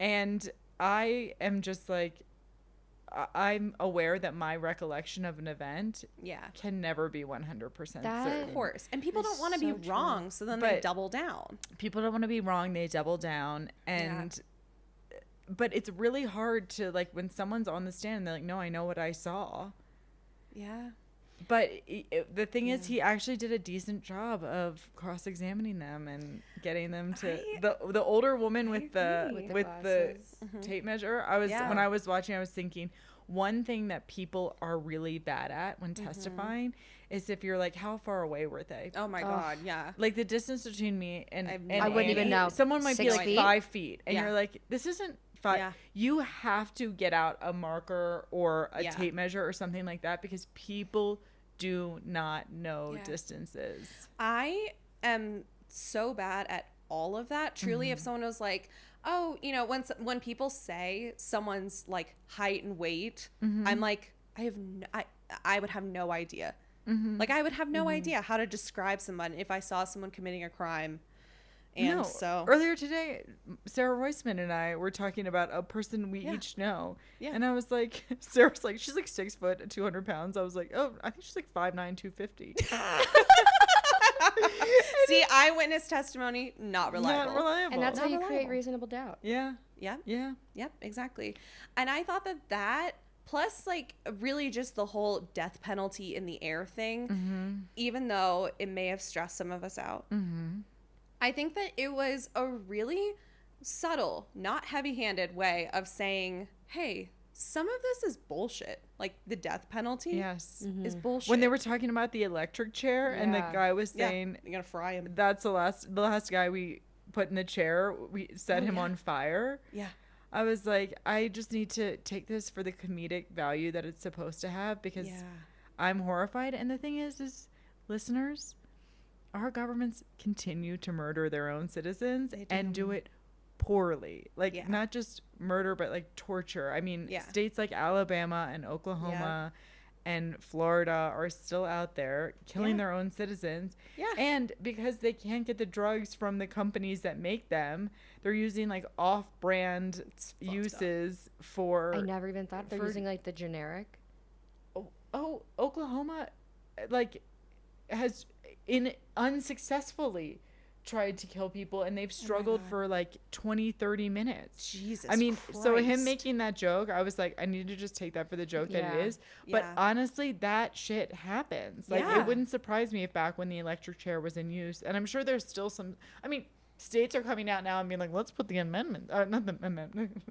and I am just like, I'm aware that my recollection of an event can never be 100% certain. Of course. And people don't It's want to so be true. wrong, so then they But- double down. People don't want to be wrong, they double down, and but it's really hard to, like, when someone's on the stand, they're like, no, I know what I saw. Yeah. But the thing is, he actually did a decent job of cross-examining them and getting them to the older woman with agree. the With the glasses. tape measure. I was Yeah. when I was watching, I was thinking one thing that people are really bad at when testifying is if you're like, how far away were they? Oh my god, yeah. Like the distance between me and I have no and I wouldn't even Annie, know. Someone might be 6 like feet? 5 feet, and Yeah. you're like, this isn't 5. Yeah. You have to get out a marker or a Yeah. tape measure or something like that, because people do not know Yeah. distances. I am so bad at all of that. Truly, if someone was like, "Oh, when people say someone's like height and weight," I'm like, I would have no idea. Like I would have no idea how to describe someone if I saw someone committing a crime. And No, so earlier today, Sarah Roisman and I were talking about a person we Yeah. each know. Yeah. And I was like, Sarah's like, she's like 6 foot, 200 pounds. I was like, oh, I think she's like 5'9", 250. see, eyewitness testimony not reliable. Not reliable. And that's how Not you create reliable. reasonable doubt. Yeah. Yeah. Yeah. Yep, exactly. And I thought that plus like really just the whole death penalty in the air thing, even though it may have stressed some of us out, I think that it was a really subtle, not heavy-handed way of saying, hey, some of this is bullshit. Like the death penalty Yes. is bullshit. When they were talking about the electric chair and the Yeah. guy was saying, you're going to fry him. that's the last guy we put in the chair, we set him yeah. on fire. Yeah. I was like, I just need to take this for the comedic value that it's supposed to have, because Yeah. I'm horrified. And the thing is listeners, our governments continue to murder their own citizens and do it poorly. Like, Yeah. not just murder, but like torture. I mean, Yeah. states like Alabama and Oklahoma and Florida are still out there killing Yeah. their own citizens. Yeah. And because they can't get the drugs from the companies that make them, they're using like off-brand fucked up. uses for I never even thought they're for- using like the generic. oh, Oklahoma, like has unsuccessfully tried to kill people, and they've struggled for like 20-30 minutes. Jesus I mean, so him Christ. making that joke, I was like, I need to just take that for the joke that it is. But Yeah. honestly, that shit happens. Like, Yeah. it wouldn't surprise me if back when the electric chair was in use, and I'm sure there's still some, I mean, states are coming out now and being like, let's put the amendment, not the amendment,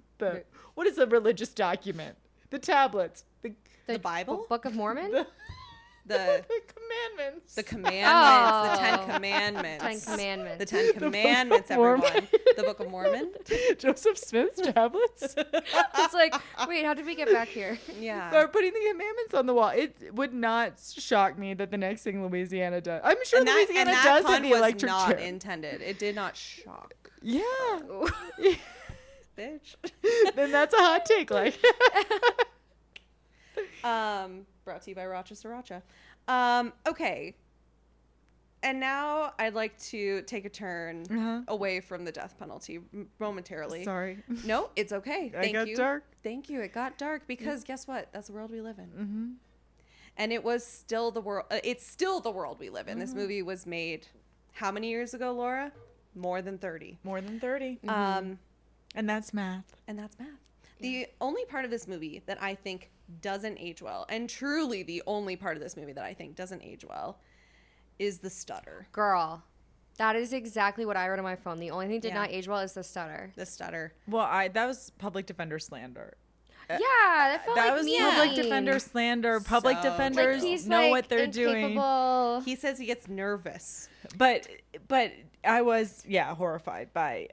what is a religious document? The tablets, The Bible? Book of Mormon? the The commandments. The commandments, the Oh. 10 commandments. 10 Commandments. The 10 Book of commandments, Mormon. everyone. The Book of Mormon. Joseph Smith's tablets. It's like, wait, how did we get back here? Yeah. They're putting the commandments on the wall. It would not shock me that the next thing Louisiana does. I'm sure Louisiana does have the electric was not chair. intended. It did not shock. Yeah. Bitch. Then that's a hot take. Like. Brought to you by Rochester Racha. Okay. And now I'd like to take a turn away from the death penalty momentarily. Sorry. No, it's okay. I Thank got you. dark. Thank you. It got dark because guess what? That's the world we live in. Mm-hmm. And it was still the world. It's still the world we live in. This movie was made how many years ago, Laura? More than 30. More than 30. And that's math. that's math. The only part of this movie that I think doesn't age well, and truly the only part of this movie that I think doesn't age well, is the stutter. Girl, that is exactly what I wrote on my phone. The only thing that did Yeah. not age well is the stutter. The stutter. Well, that was public defender slander. Yeah, that felt That like was mean. public defender slander. Public So- defenders Like he's know like what they're doing. incapable. He says he gets nervous. But I was horrified by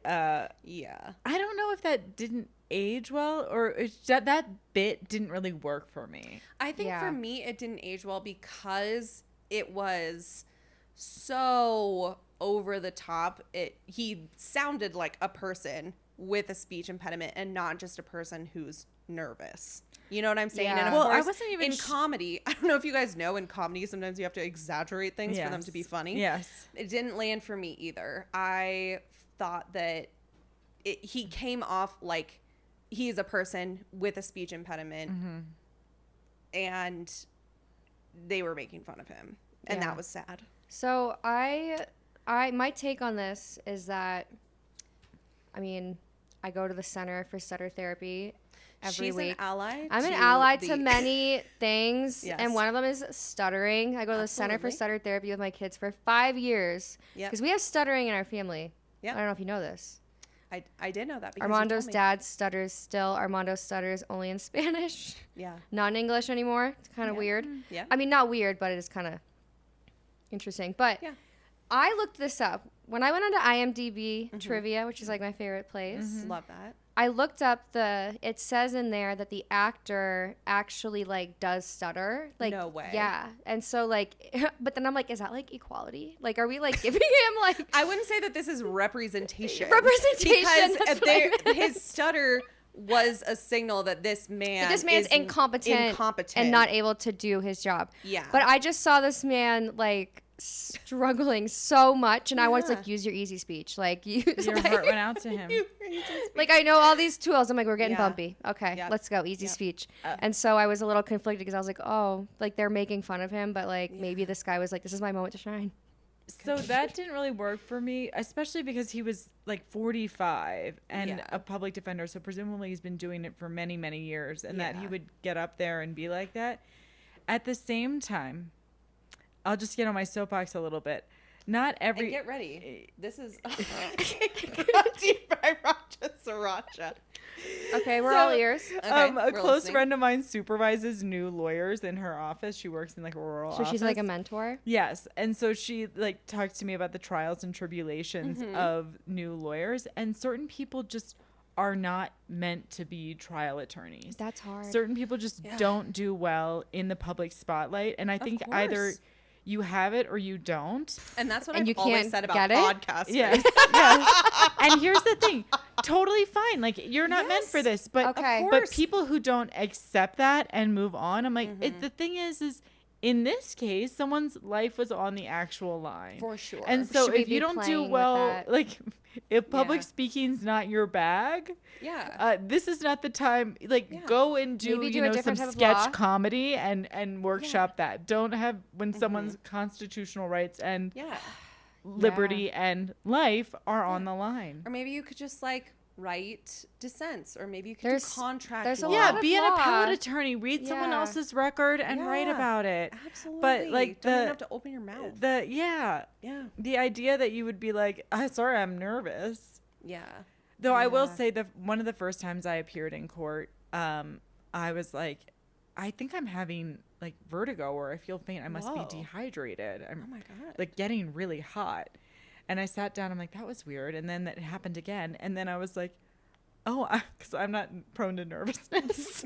Yeah. I don't know if that didn't age well or that bit didn't really work for me. I think Yeah. for me it didn't age well because it was so over the top. He sounded like a person with a speech impediment and not just a person who's nervous. You know what I'm saying? Yeah. And of Well, I course, wasn't even in comedy. I don't know if you guys know, in comedy sometimes you have to exaggerate things for them to be funny. Yes. It didn't land for me either. I thought that he came off like he's a person with a speech impediment, and they were making fun of him, and Yeah. that was sad. So my take on this is that, I mean, I go to the Center for Stutter Therapy every She's week. an ally. I'm an to ally the- to many things, Yes. and one of them is stuttering. I go to the Center for Absolutely. Stutter Therapy with my kids for 5 years Yep. because we have stuttering in our family. Yep. I don't know if you know this. I did know that because Armando's you told me. dad stutters still. Armando stutters only in Spanish, Yeah. not in English anymore. It's kind of Yeah. weird. Yeah. I mean, not weird, but it is kind of interesting. But Yeah. I looked this up. When I went onto IMDb trivia, which is like my favorite place, Love that. I looked up it says in there that the actor actually like does stutter. Like, No way. Yeah. And so like, but then I'm like, is that like equality? Like, are we like giving him like I wouldn't say that this is representation. Representation, Because that's what I meant. his stutter was a signal that this man this man's is incompetent and not able to do his job. Yeah. But I just saw this man like struggling so much, and I was Yeah. like, use your easy speech. Like, use Your like, heart went out to him. like I know all these tools. I'm like, we're getting Yeah. bumpy. Okay, Yep. let's go. Easy Yep. speech. And so I was a little conflicted because I was like, oh, like they're making fun of him, but like maybe this guy was like, this is my moment to shine. So that didn't really work for me, especially because he was like 45 and Yeah. a public defender. So presumably he's been doing it for many, many years, and that he Yeah. would get up there and be like that. At the same time, I'll just get on my soapbox a little bit. Not every. And get ready. This is brought to you by Racha Sriracha. Okay, we're So, all ears. Okay, a we're close listening. friend of mine supervises new lawyers in her office. She works in like a rural So office. she's like a mentor. Yes. And so she like talks to me about the trials and tribulations of new lawyers, and certain people just are not meant to be trial attorneys. That's hard. Certain people just don't do well in the public spotlight, and I think either course. you have it or you don't. And that's what And I've you always can't said about get it? podcasters. Yes. Yes. And here's the thing. Totally fine. Like, you're not meant for this. But Okay. Of but course. people who don't accept that and move on, I'm like, the thing is in this case, someone's life was on the actual line. For sure. And so Should we if you be don't do playing with well, that? like if public Yeah. speaking's not your bag, Yeah. this is not the time. Like, Yeah. go and do, Maybe do you a know, some different type of sketch law. comedy and workshop that. Don't have when someone's constitutional rights and Yeah. liberty and life are on the line. Or maybe you could just like write dissents, or maybe you could There's- do contract there's a law. lot Yeah, of be an law. appellate attorney. Read someone Yeah. else's record and write Yeah. about it. Absolutely. But like don't even the have to open your mouth. yeah, Yeah. idea that you would be like, sorry, I'm nervous. Yeah. Though I will Yeah. say one of the first times I appeared in court, I was like, I think I'm having like vertigo or I feel faint. I must Whoa. be dehydrated. I'm Oh my God. like getting really hot. And I sat down. I'm like, that was weird. And then that happened again. And then I was like, oh, because I'm not prone to nervousness.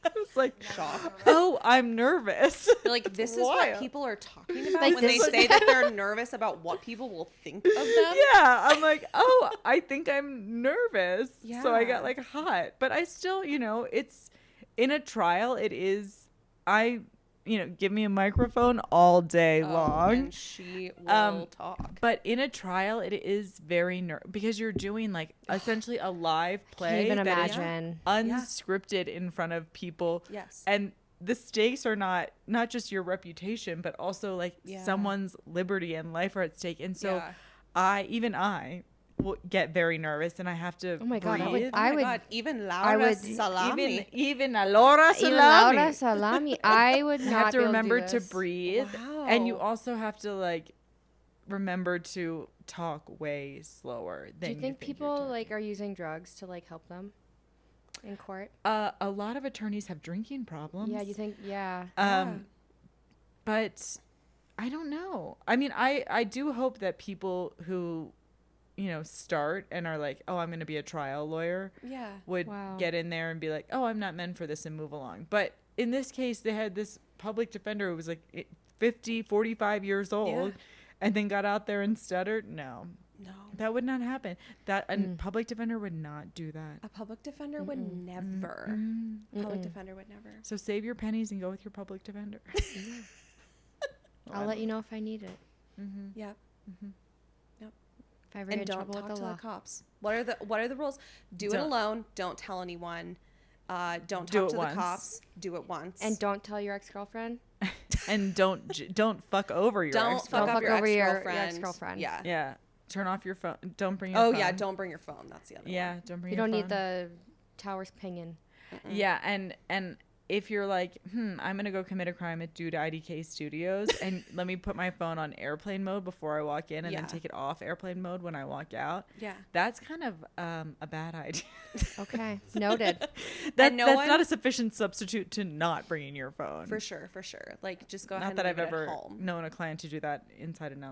I was like, Shock. oh, I'm nervous. You're like, this is Why? what people are talking about Like, when they this is- say that they're nervous about what people will think of them. Yeah, I'm like, oh, I think I'm nervous. So I Yeah. got like hot. But I still, it's in a trial, give me a microphone all day Oh, long. and she will talk. But in a trial, it is very because you're doing like essentially a live play even that is imagine. unscripted in front of people. Yes. And the stakes are not just your reputation, but also like Yeah. someone's liberty and life are at stake. And so Yeah. I will get very nervous and I have to Oh my God, I would- breathe. Oh my would- God, even Laura would- Salami. even a Laura Even Salami. Laura Salami, I would You not have to be able do remember to this. breathe, and you Wow. also have to like remember to talk way slower than Do you think you're people talking. like are using drugs to like help them in court? A lot of attorneys have drinking problems. Yeah, you think? Yeah. But I don't know. I mean, I do hope that people who start and are like, oh, I'm going to be a trial lawyer Yeah. would Wow. get in there and be like, oh, I'm not meant for this and move along. But in this case, they had this public defender who was like 50, 45 years old and then got out there and stuttered. No, No. that would not happen. That a public defender would not do that. A public defender would never. A public defender would never. So save your pennies and go with your public defender. I'll let you know if I need it. Yep. If I ever And get in don't trouble talk with to the law. the cops. What are the rules? Do it Don't- alone. Don't tell anyone. Don't Do talk it to once. the cops. Do it once. And don't tell your ex-girlfriend. And don't fuck over your don't ex-girlfriend. fuck up fuck your over your ex-girlfriend. ex-girlfriend. Yeah. Yeah. Turn off your phone. Don't bring your Oh phone. yeah. Don't bring your phone. That's the other Yeah, one. don't bring You your don't phone. need the towers pinging. Yeah, and if you're like, I'm gonna go commit a crime at Dude IDK Studios and let me put my phone on airplane mode before I walk in and Yeah. then take it off airplane mode when I walk out. Yeah. That's kind of a bad idea. Okay, noted. That's no one- not a sufficient substitute to not bringing your phone. For sure. For sure. Like just go ahead. Not and that leave I've it at ever home. known a client to do that inside and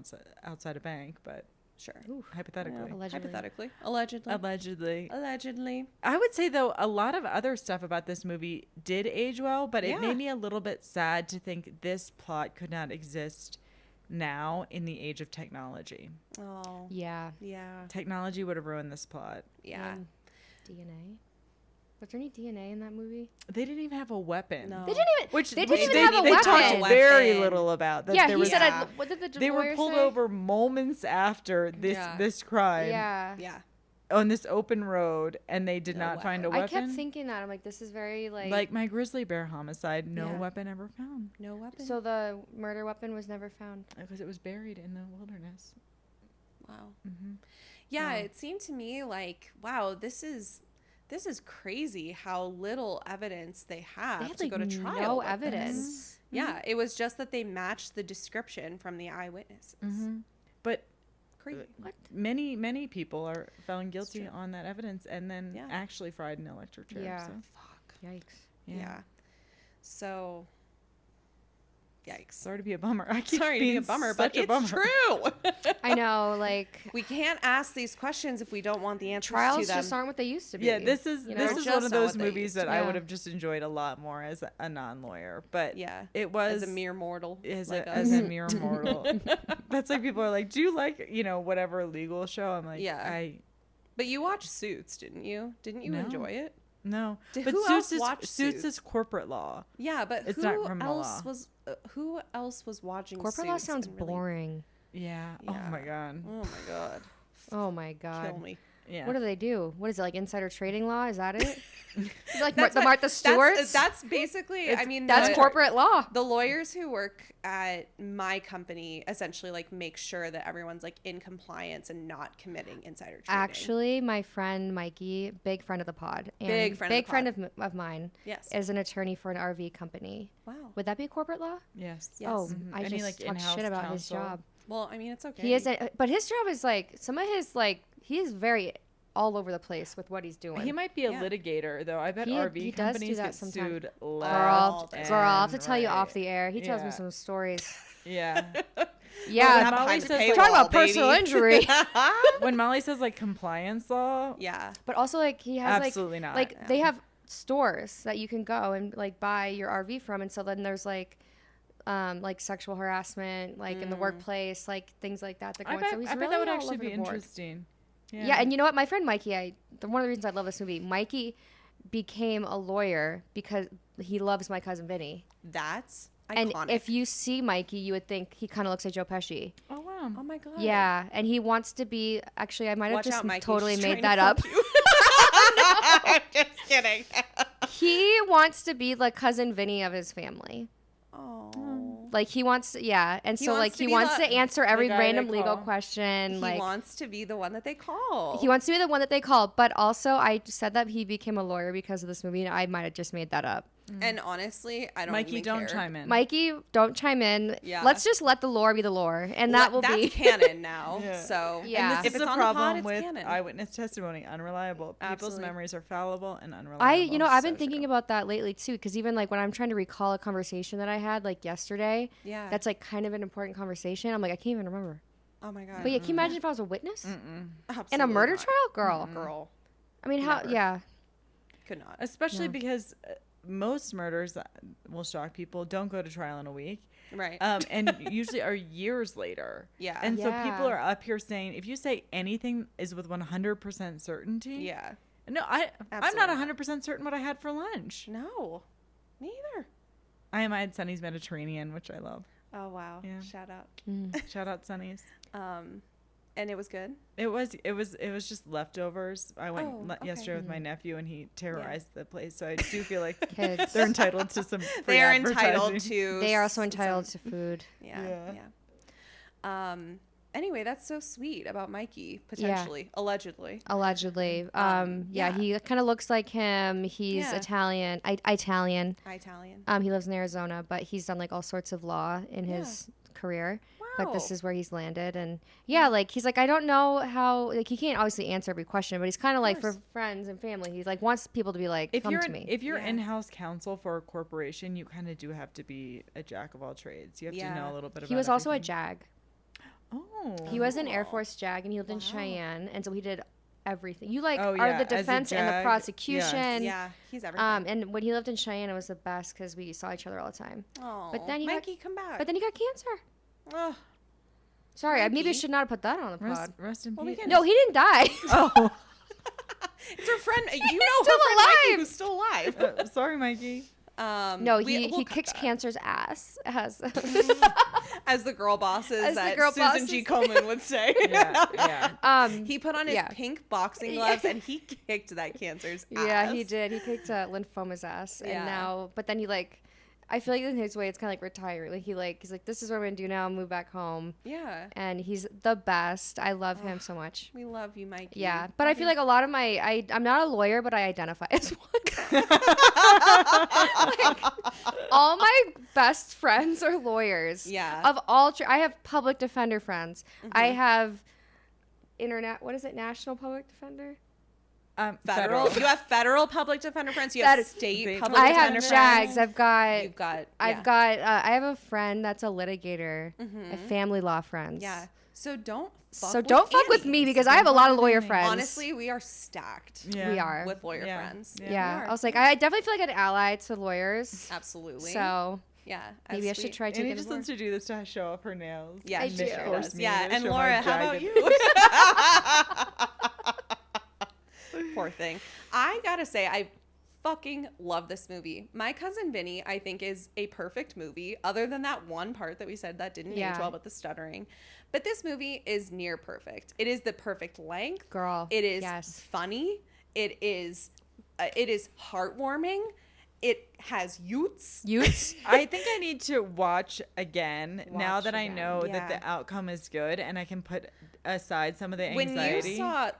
outside a bank, but Sure. hypothetically. Allegedly. Allegedly. Allegedly. Allegedly. I would say though a lot of other stuff about this movie did age well, but Yeah. it made me a little bit sad to think this plot could not exist now in the age of technology. Oh. Yeah. Yeah. Technology would have ruined this plot. Yeah. And DNA. Was there any DNA in that movie? They didn't even have a weapon. No. They didn't even. Which they which didn't even have a they weapon. talked very Weapon. little about. That Yeah, there he was, said. Yeah. What did the they were lawyer pulled say? over moments after this Yeah. this crime Yeah. Yeah. on this open road, and they did No not find a weapon. weapon. I kept thinking that. I'm like, this is very like my grizzly bear homicide, no Yeah. weapon ever found No weapon. So the murder weapon was never found. because it was buried in the wilderness. Wow. Mm-hmm. Yeah, Wow. it seemed to me like, wow, this is crazy how little evidence they have They had to like go to trial. no with this. evidence. Yeah, it was just that they matched the description from the eyewitnesses. But Crazy. What? many people are found guilty true. on that evidence and then Yeah. actually fried in electric chair. Yeah. So, Fuck. Yikes. Yeah. So, yikes. sorry to be a bummer. I keep Sorry to be being a bummer, such but a it's bummer. true. I know. Like We can't ask these questions if we don't want the answers to trials them. just aren't what they used to be. Yeah, this is you this know? is Just one of not those what they movies used that to I be. would have just enjoyed a lot more as a non-lawyer. But Yeah. it was As a mere mortal. as like a, us. as a mere mortal. That's like people are like, do you like whatever legal show? I'm like, Yeah. But you watched Suits, didn't you? Didn't you No. enjoy it? No, Did- but who else Suits watched is Suits Suits? is corporate law. Yeah, but It's who not criminal else law. was who else was watching corporate law Suits sounds and really- boring. Yeah. Yeah. Oh my god. Oh my god. Oh my God. kill me. Yeah. What do they do? What is it, like insider trading law? Is that it? Is it like That's the what- Martha Stewart's? That's basically, I mean, That's corporate law. the lawyers who work at my company essentially like make sure that everyone's like in compliance and not committing insider trading. Actually, my friend Mikey, big friend of the pod, and Big friend of mine, Yes. is an attorney for an RV company. Wow. Would that be corporate law? Yes. Yes. Oh, Mhm. I Any, just like, talked in-house shit about his counsel? job. Well, I mean, it's okay. He is, but his job is like some of his like he is very all over the place with what he's doing. He might be a Yeah. litigator, though. I bet He RV does do companies that get sometime. sued Girl, left and I'll have to tell you right. off the air. He tells me Yeah. some stories. Yeah. Yeah, Not Molly behind the says, paywall, like, talk about baby. personal injury. When Molly says like compliance law, Yeah. But also like he has absolutely like not. like Yeah. they have stores that you can go and like buy your RV from, and so then there's like sexual harassment like in the workplace, like things like that that go I on. bet, So he's I bet really that would all actually over be the board. interesting. Yeah, and you know what? My friend Mikey, one of the reasons I love this movie, Mikey became a lawyer because he loves My Cousin Vinny. That's And iconic. if you see Mikey, you would think he kind of looks like Joe Pesci. Oh wow. Oh my God. Yeah, and he wants to be. Actually, I might have Watch just out, Mikey. totally She's made trying that to up. fuck you. I'm just kidding. He wants to be the cousin Vinny of his family. Oh. Like he wants, yeah, and He so wants like to he be wants the- to answer every guy random they legal call. question. He Like wants to be the one that they call. he wants to be the one that they call. But also, I said that he became a lawyer because of this movie, and I might have just made that up. And honestly, I don't Mikey, even don't care. chime in. Mikey, don't chime in. Yeah. Let's just let the lore be the lore, and that will That's be canon now. Yeah. So Yeah. And if this is it's a on the pod, problem it's with canon. eyewitness testimony. Unreliable. People's Absolutely. memories are fallible and unreliable. I've been So thinking true. about that lately too, because even like when I'm trying to recall a conversation that I had like yesterday, Yeah. that's like kind of an important conversation. I'm like, I can't even remember. Oh my God. But yeah, can you imagine if I was a witness in a Absolutely murder not. trial, girl? Girl. I mean, how? Never. Yeah, Could not. Especially No. because most murders will shock people. Don't go to trial in a week. Right. And usually are years later. Yeah. And so people Yeah. are up here saying, if you say anything is with 100% certainty. Yeah. No, I'm Absolutely not not. 100% certain what I had for lunch. No. Me either. I had Sonny's Mediterranean, which I love. Oh wow. Yeah. Shout out. Shout out Sonny's. And it was good. It was just leftovers. I went Oh, okay. yesterday with my nephew, and he terrorized the place. So I do feel like kids. they're entitled to some. Free They are entitled advertising. to. They are also entitled to some- food. Yeah. Yeah. Anyway, that's so sweet about Mikey potentially, allegedly. Allegedly. Yeah. Yeah, he kind of looks like him. He's Yeah. Italian. Italian. Italian. He lives in Arizona, but he's done like all sorts of law in his career. But this Wow. is where he's landed, and yeah, like he's like, I don't know how, like he can't obviously answer every question, but he's kind of like for course. friends and family, he's like wants people to be like, If come you're to me. if you're Yeah. in-house counsel for a corporation, you kind of do have to be a jack of all trades. You have to Yeah. know a little bit. He about was also a everything. JAG. Oh. He was an Air Oh. Force JAG, and he lived in Wow. Cheyenne, and so he did everything. You like Oh, are yeah, the as a defense and the JAG, prosecution. Yeah, he's everything. And when he lived in Cheyenne, it was the best because we saw each other all the time. Oh, but then he got- Mikey, come back. But then he got cancer. Ugh. Sorry, maybe I Mikey. should not have put that on the pod. Rest in Well, we peace. can- No, he didn't die. Oh, It's her friend. You know still her friend Mikey, alive. who's still alive. sorry, Mikey. No, we'll he cut kicked that. cancer's ass. As the girl bosses, As the that girl Susan G. bosses. Komen would say. Yeah. He put on his Yeah. pink boxing gloves and he kicked that cancer's ass. Yeah, he did. He kicked lymphoma's ass, and Yeah. now, but then he like, I feel like in his way, it's kind of like retire. Like he's like, this is what I'm gonna do now. Move back home, Yeah. and he's the best. I love him so much. We love you, Mikey. Yeah, but I feel like a lot of I'm not a lawyer, but I identify as one. Like, all my best friends are lawyers. Yeah. Of all, I have public defender friends. I have what is it? National public defender. Federal. You have federal public defender friends. You have That- state public I have defender JAGs. friends. I've got. You've got. I have a friend that's a litigator. A family law friends. Yeah. So don't. So don't fuck with me Annie. because I have a lot of lawyer friends. Honestly, we are stacked Yeah. we are. with lawyer Yeah. friends. Yeah. Yeah, We are. I was like, I definitely feel like an ally to lawyers. Absolutely. So yeah. maybe I as should we- try And taking he just wants to do this to show off her nails. Yeah, I she do. sure Force does. me Yeah, to and show my Laura, how about jagged- you? Poor thing. I gotta say, I fucking love this movie. My Cousin Vinny, I think, is a perfect movie, other than that one part that we said that didn't age well with the stuttering. But this movie is near perfect. It is the perfect length. Girl. It is yes. funny. It is heartwarming. It has Utes. I think I need to watch again now that I again. know Yeah. that the outcome is good and I can put aside some of the When anxiety. you saw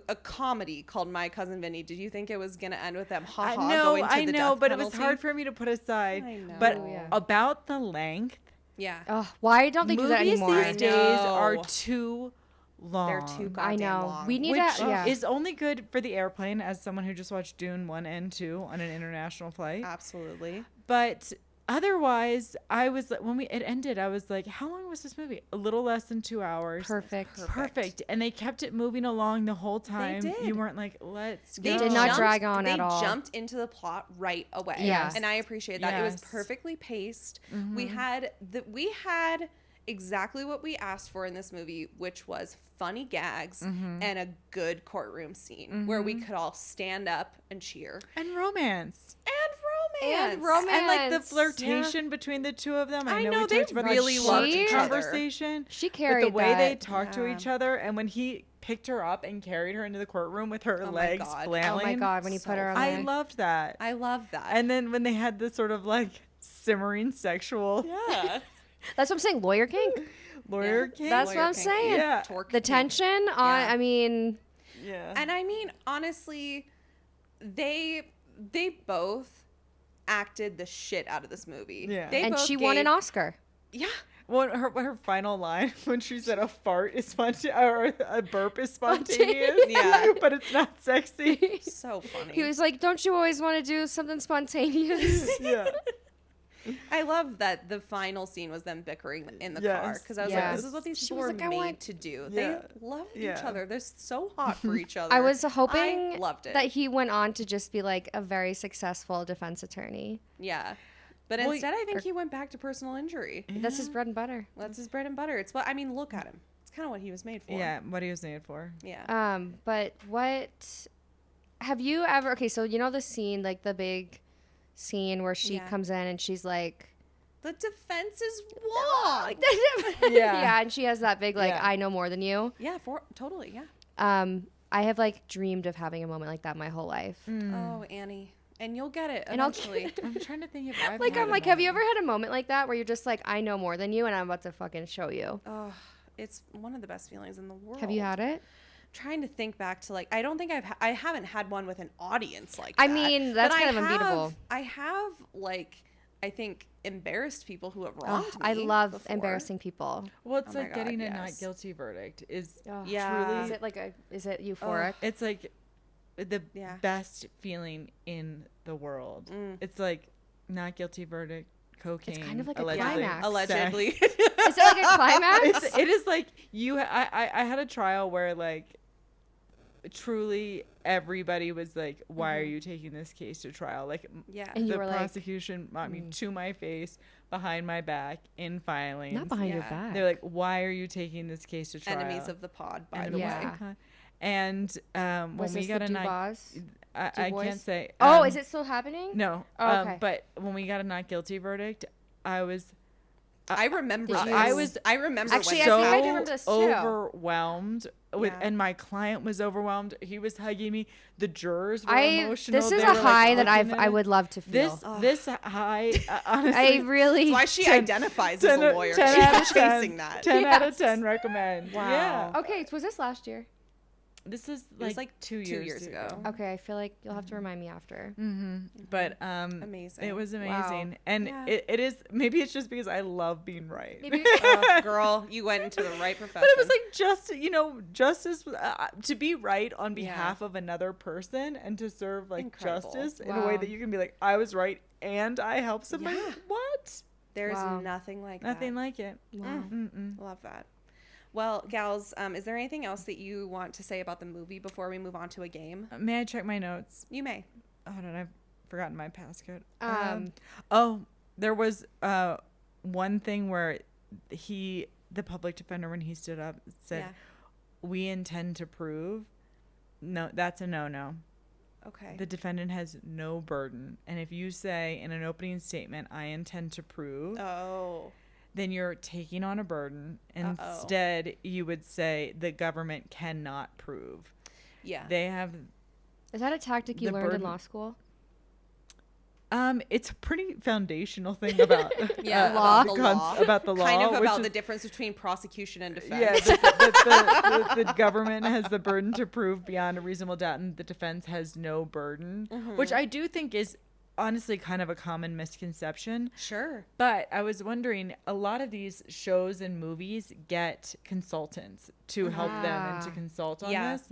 a comedy called My Cousin Vinny, did you think it was going to end with them No, going to I the know, death but it was penalty? hard for me to put aside. I know. But Yeah. about the length, Yeah. Oh, why don't they do that movies anymore? these days know. are too long. They're too I goddamn know. long. We need Which to. Yeah. is only good for the airplane as someone who just watched Dune 1 and 2 on an international flight. Absolutely. But otherwise, I was when it ended, I was like, how long was this movie? A little less than 2 hours. Perfect. And they kept it moving along the whole time. did. You weren't like, let's They go. did not drag on they at all. jumped into the plot right away. Yes. And I appreciate that. It was Yes. perfectly paced. We had exactly what we asked for in this movie, which was funny gags and a good courtroom scene where we could all stand up and cheer. And romance. And romance. And romance. And like the flirtation between the two of them. I know we they talked about really the loved each short other. conversation. She But carried the way that. they talked to Yeah. each other, and when he picked her up and carried her into the courtroom with her Oh my legs God. flailing. Oh my God, when he So put her on I there. loved that. I love that. And then when they had the sort of like simmering sexual yeah. That's what I'm saying. Lawyer kink. lawyer Yeah. king. That's Lawyer what I'm kink. saying. Yeah. Torque The kink. tension on. Yeah. I mean, Yeah. And I mean, honestly, they both acted the shit out of this movie. Yeah. They and both she won an gave- Oscar. Yeah. Well, her final line when she said a fart is spontaneous or a burp is spontaneous, Yeah. but it's not sexy. So funny. He was like, "Don't you always want to do something spontaneous?" Yeah. I love that the final scene was them bickering in the Yes. car because I was Yes. like, this is what these She people was were like, I made want- to do. Yeah. They love Yeah. each other. They're so hot for each other. I was hoping I loved it. that he went on to just be like a very successful defense attorney. Yeah. But Well, instead, I think he went back to personal injury. That's his bread and butter. That's his bread and butter. It's what I mean. Look at him. It's kind of what he was made for. Yeah, what he was made for. Yeah. But what have you ever? Okay, so you know the scene, like the big scene where she Yeah. comes in and she's like, The defense is wrong. yeah, and she has that big like, Yeah. I know more than you. Yeah. Totally. Yeah. I have like dreamed of having a moment like that my whole life. Oh, Annie. And you'll get it And I'll eventually. I'm trying to think if I've Like had I'm a like, have you moment. ever had a moment like that where you're just like, I know more than you, and I'm about to fucking show you? Oh, it's one of the best feelings in the world. Have you had it? Trying to think back to like I don't think I haven't had one with an audience like I that. mean, that's But kind I of unbeatable. I have like I think embarrassed people who have wronged Oh, me. I love before. embarrassing people. Well, it's Oh my like getting God, a not yes. guilty verdict is Oh, Yeah. Is it euphoric? it's like the Yeah. best feeling in the world. Mm. It's like not guilty verdict, cocaine. kind of like a allegedly, climax. Allegedly. sex. Is it like a climax? It is like you. I had a trial where like truly everybody was like, "Why are you taking this case to trial?" Like yeah. And you the were like, prosecution brought me to my face, behind my back, in filings. Not behind your Yeah. back. They're like, "Why are you taking this case to trial?" Enemies of the pod, by the Enemies way. Yeah. of the pod. And when Was we this got the a not, Dubois? I Dubois? can't say. Oh, is it still happening? No. Oh, okay. But when we got a not guilty verdict, I was I remember Did this. you- I was I remember Actually, when I so think I do remember this too. overwhelmed with, Yeah. and my client was overwhelmed. He was hugging me. The jurors were I emotional. this is They a were, like, high that looking at I it. would love to feel. This high, honestly. I really That's why she 10 identifies as a lawyer. 10 She's out of 10, chasing that. 10 out of Yes. 10 recommend. Wow. Yeah. Okay, was this last year? This is It was like 2 years ago. Okay, I feel like you'll have to remind me after. But Amazing. it was Wow. amazing. And Yeah. it is, maybe it's just because I love being right. Maybe Oh, girl, you went into the right profession. But it was like justice to be right on Yeah. behalf of another person and to serve like Incredible. justice in a way Wow. that you can be like, I was right and I helped somebody. Yeah. What? There's Wow. nothing like Nothing that. like it. Wow. Love that. Well, gals, is there anything else that you want to say about the movie before we move on to a game? May I check my notes? You may. Hold on, I've forgotten my passcode. Um, There was one thing where the public defender, when he stood up, said, Yeah. "We intend to prove." No, that's a no-no. Okay. the defendant has no burden. And if you say in an opening statement, I intend to prove, then you're taking on a burden. Instead, you would say the government cannot prove. Yeah. They have... Is that a tactic you learned in law school? It's a pretty foundational thing about law. About the law. Kind of about the difference between prosecution and defense. Yeah, the government has the burden to prove beyond a reasonable doubt, and the defense has no burden, which I do think is honestly kind of a common misconception. Sure. But I was wondering, a lot of these shows and movies get consultants to help them and to consult on this.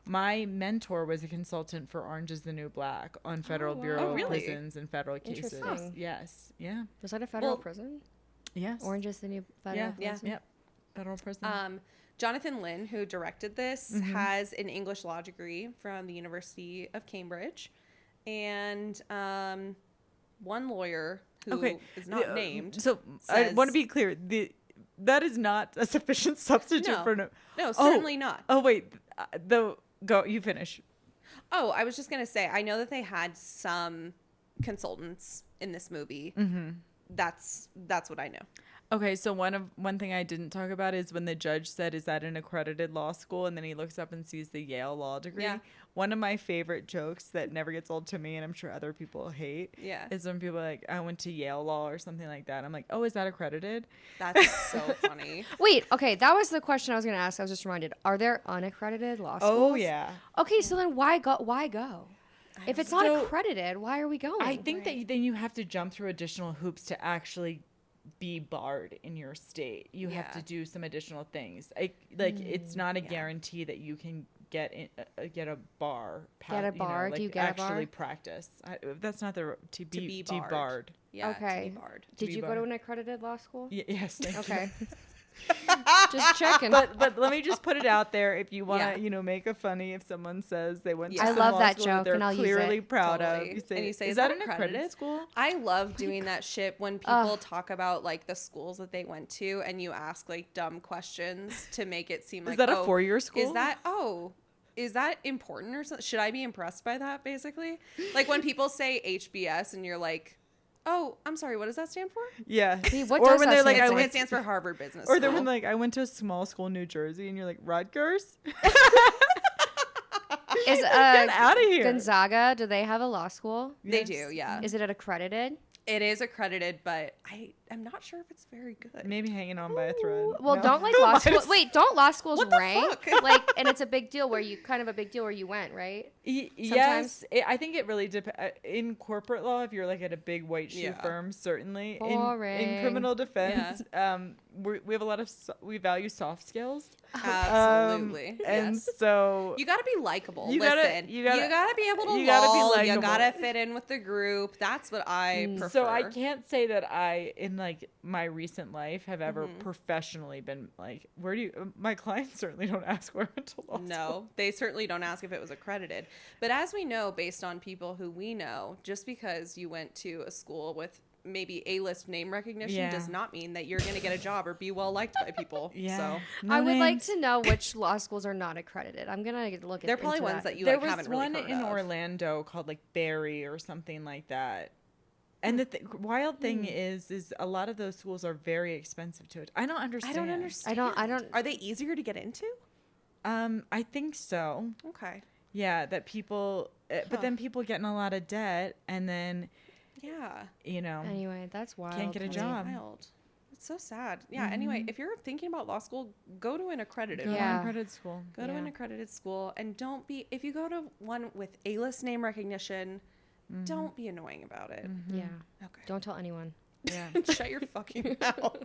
My mentor was a consultant for Orange is the New Black on Federal Bureau of Prisons and federal cases. Interesting. Yes. Yeah. Was that a federal prison? Yes. Orange is the New Federal Prison? Yep. Federal prison. Jonathan Lynn, who directed this, has an English law degree from the University of Cambridge. And one lawyer who is not named. So I want to be clear. That is not a sufficient substitute for no. No, certainly not. Oh wait, go. You finish. Oh, I was just gonna say. I know that they had some consultants in this movie. That's what I know. Okay, so one thing I didn't talk about is when the judge said, "Is that an accredited law school?" and then he looks up and sees the Yale law degree. Yeah. One of my favorite jokes that never gets old to me, and I'm sure other people hate, is when people are like, "I went to Yale law" or something like that. I'm like, "Oh, is that accredited?" That's so funny. Wait, okay, that was the question I was going to ask. I was just reminded. Are there unaccredited law schools? Oh yeah. Okay, so then why go? If it's not accredited, why are we going? I think that then you have to jump through additional hoops to actually be barred in your state. You have to do some additional things. It's not a guarantee that you can get a bar. Get a bar? Do you get a bar? Actually practice. That's not the to be barred. Yeah. Okay. To be barred. Did you go to an accredited law school? Yes. Thank you. Okay. Just checking. But let me just put it out there. If you want to, make a funny, if someone says they went to I some love law that school joke, they're and I'll use clearly it. proud Totally. of. And you say, is that an accredited school? I love doing that shit when people talk about like the schools that they went to, and you ask like dumb questions to make it seem like, is that a 4-year school? Is that important or something? Should I be impressed by that, basically? Like when people say HBS and you're like, oh, I'm sorry, what does that stand for? Yeah. See, what or does when that they're stand like, for? It stands for Harvard Business Or School. they're when like, I went to a small school in New Jersey, and you're like, Rutgers? Is Get out of here. Gonzaga, do they have a law school? They do, yeah. Is it accredited? It is accredited, but I'm not sure if it's very good. Maybe hanging on by a thread. Well, No. don't law schools? Wait, don't law schools What the rank? fuck? And it's a big deal where you went, right? Yes, I think it really depends. In corporate law, if you're like at a big white shoe firm, certainly. In Boring. criminal defense, we have a lot of we value soft skills. Absolutely. And yes. so you got to be likable. You Listen, gotta- you gotta be able to you gotta be lull. You likable. gotta fit in with the group. That's what I prefer. So I can't say that I, in like my recent life, have ever professionally been like, where do you? My clients certainly don't ask where I went to law school. No, they certainly don't ask if it was accredited. But as we know, based on people who we know, just because you went to a school with maybe A-list name recognition does not mean that you're going to get a job or be well liked by people. So No I would like names. to know which law schools are not accredited. I'm gonna look at. they're probably into ones that you There like, was haven't really one heard in of. Orlando called like Barry or something like that. And the wild thing is a lot of those schools are very expensive to it. I don't understand. I don't understand. I don't. Are they easier to get into? I think so. Okay. Yeah, that people, but then people get in a lot of debt, and then Yeah. Anyway, that's wild. Can't get a to me. job. Wild. It's so sad. Yeah. Anyway, if you're thinking about law school, go to an accredited go one. to Yeah. an accredited school. Go to an accredited school, and don't be, if you go to one with A-list name recognition, don't be annoying about it. Yeah. Okay. Don't tell anyone. Yeah. Shut your fucking mouth.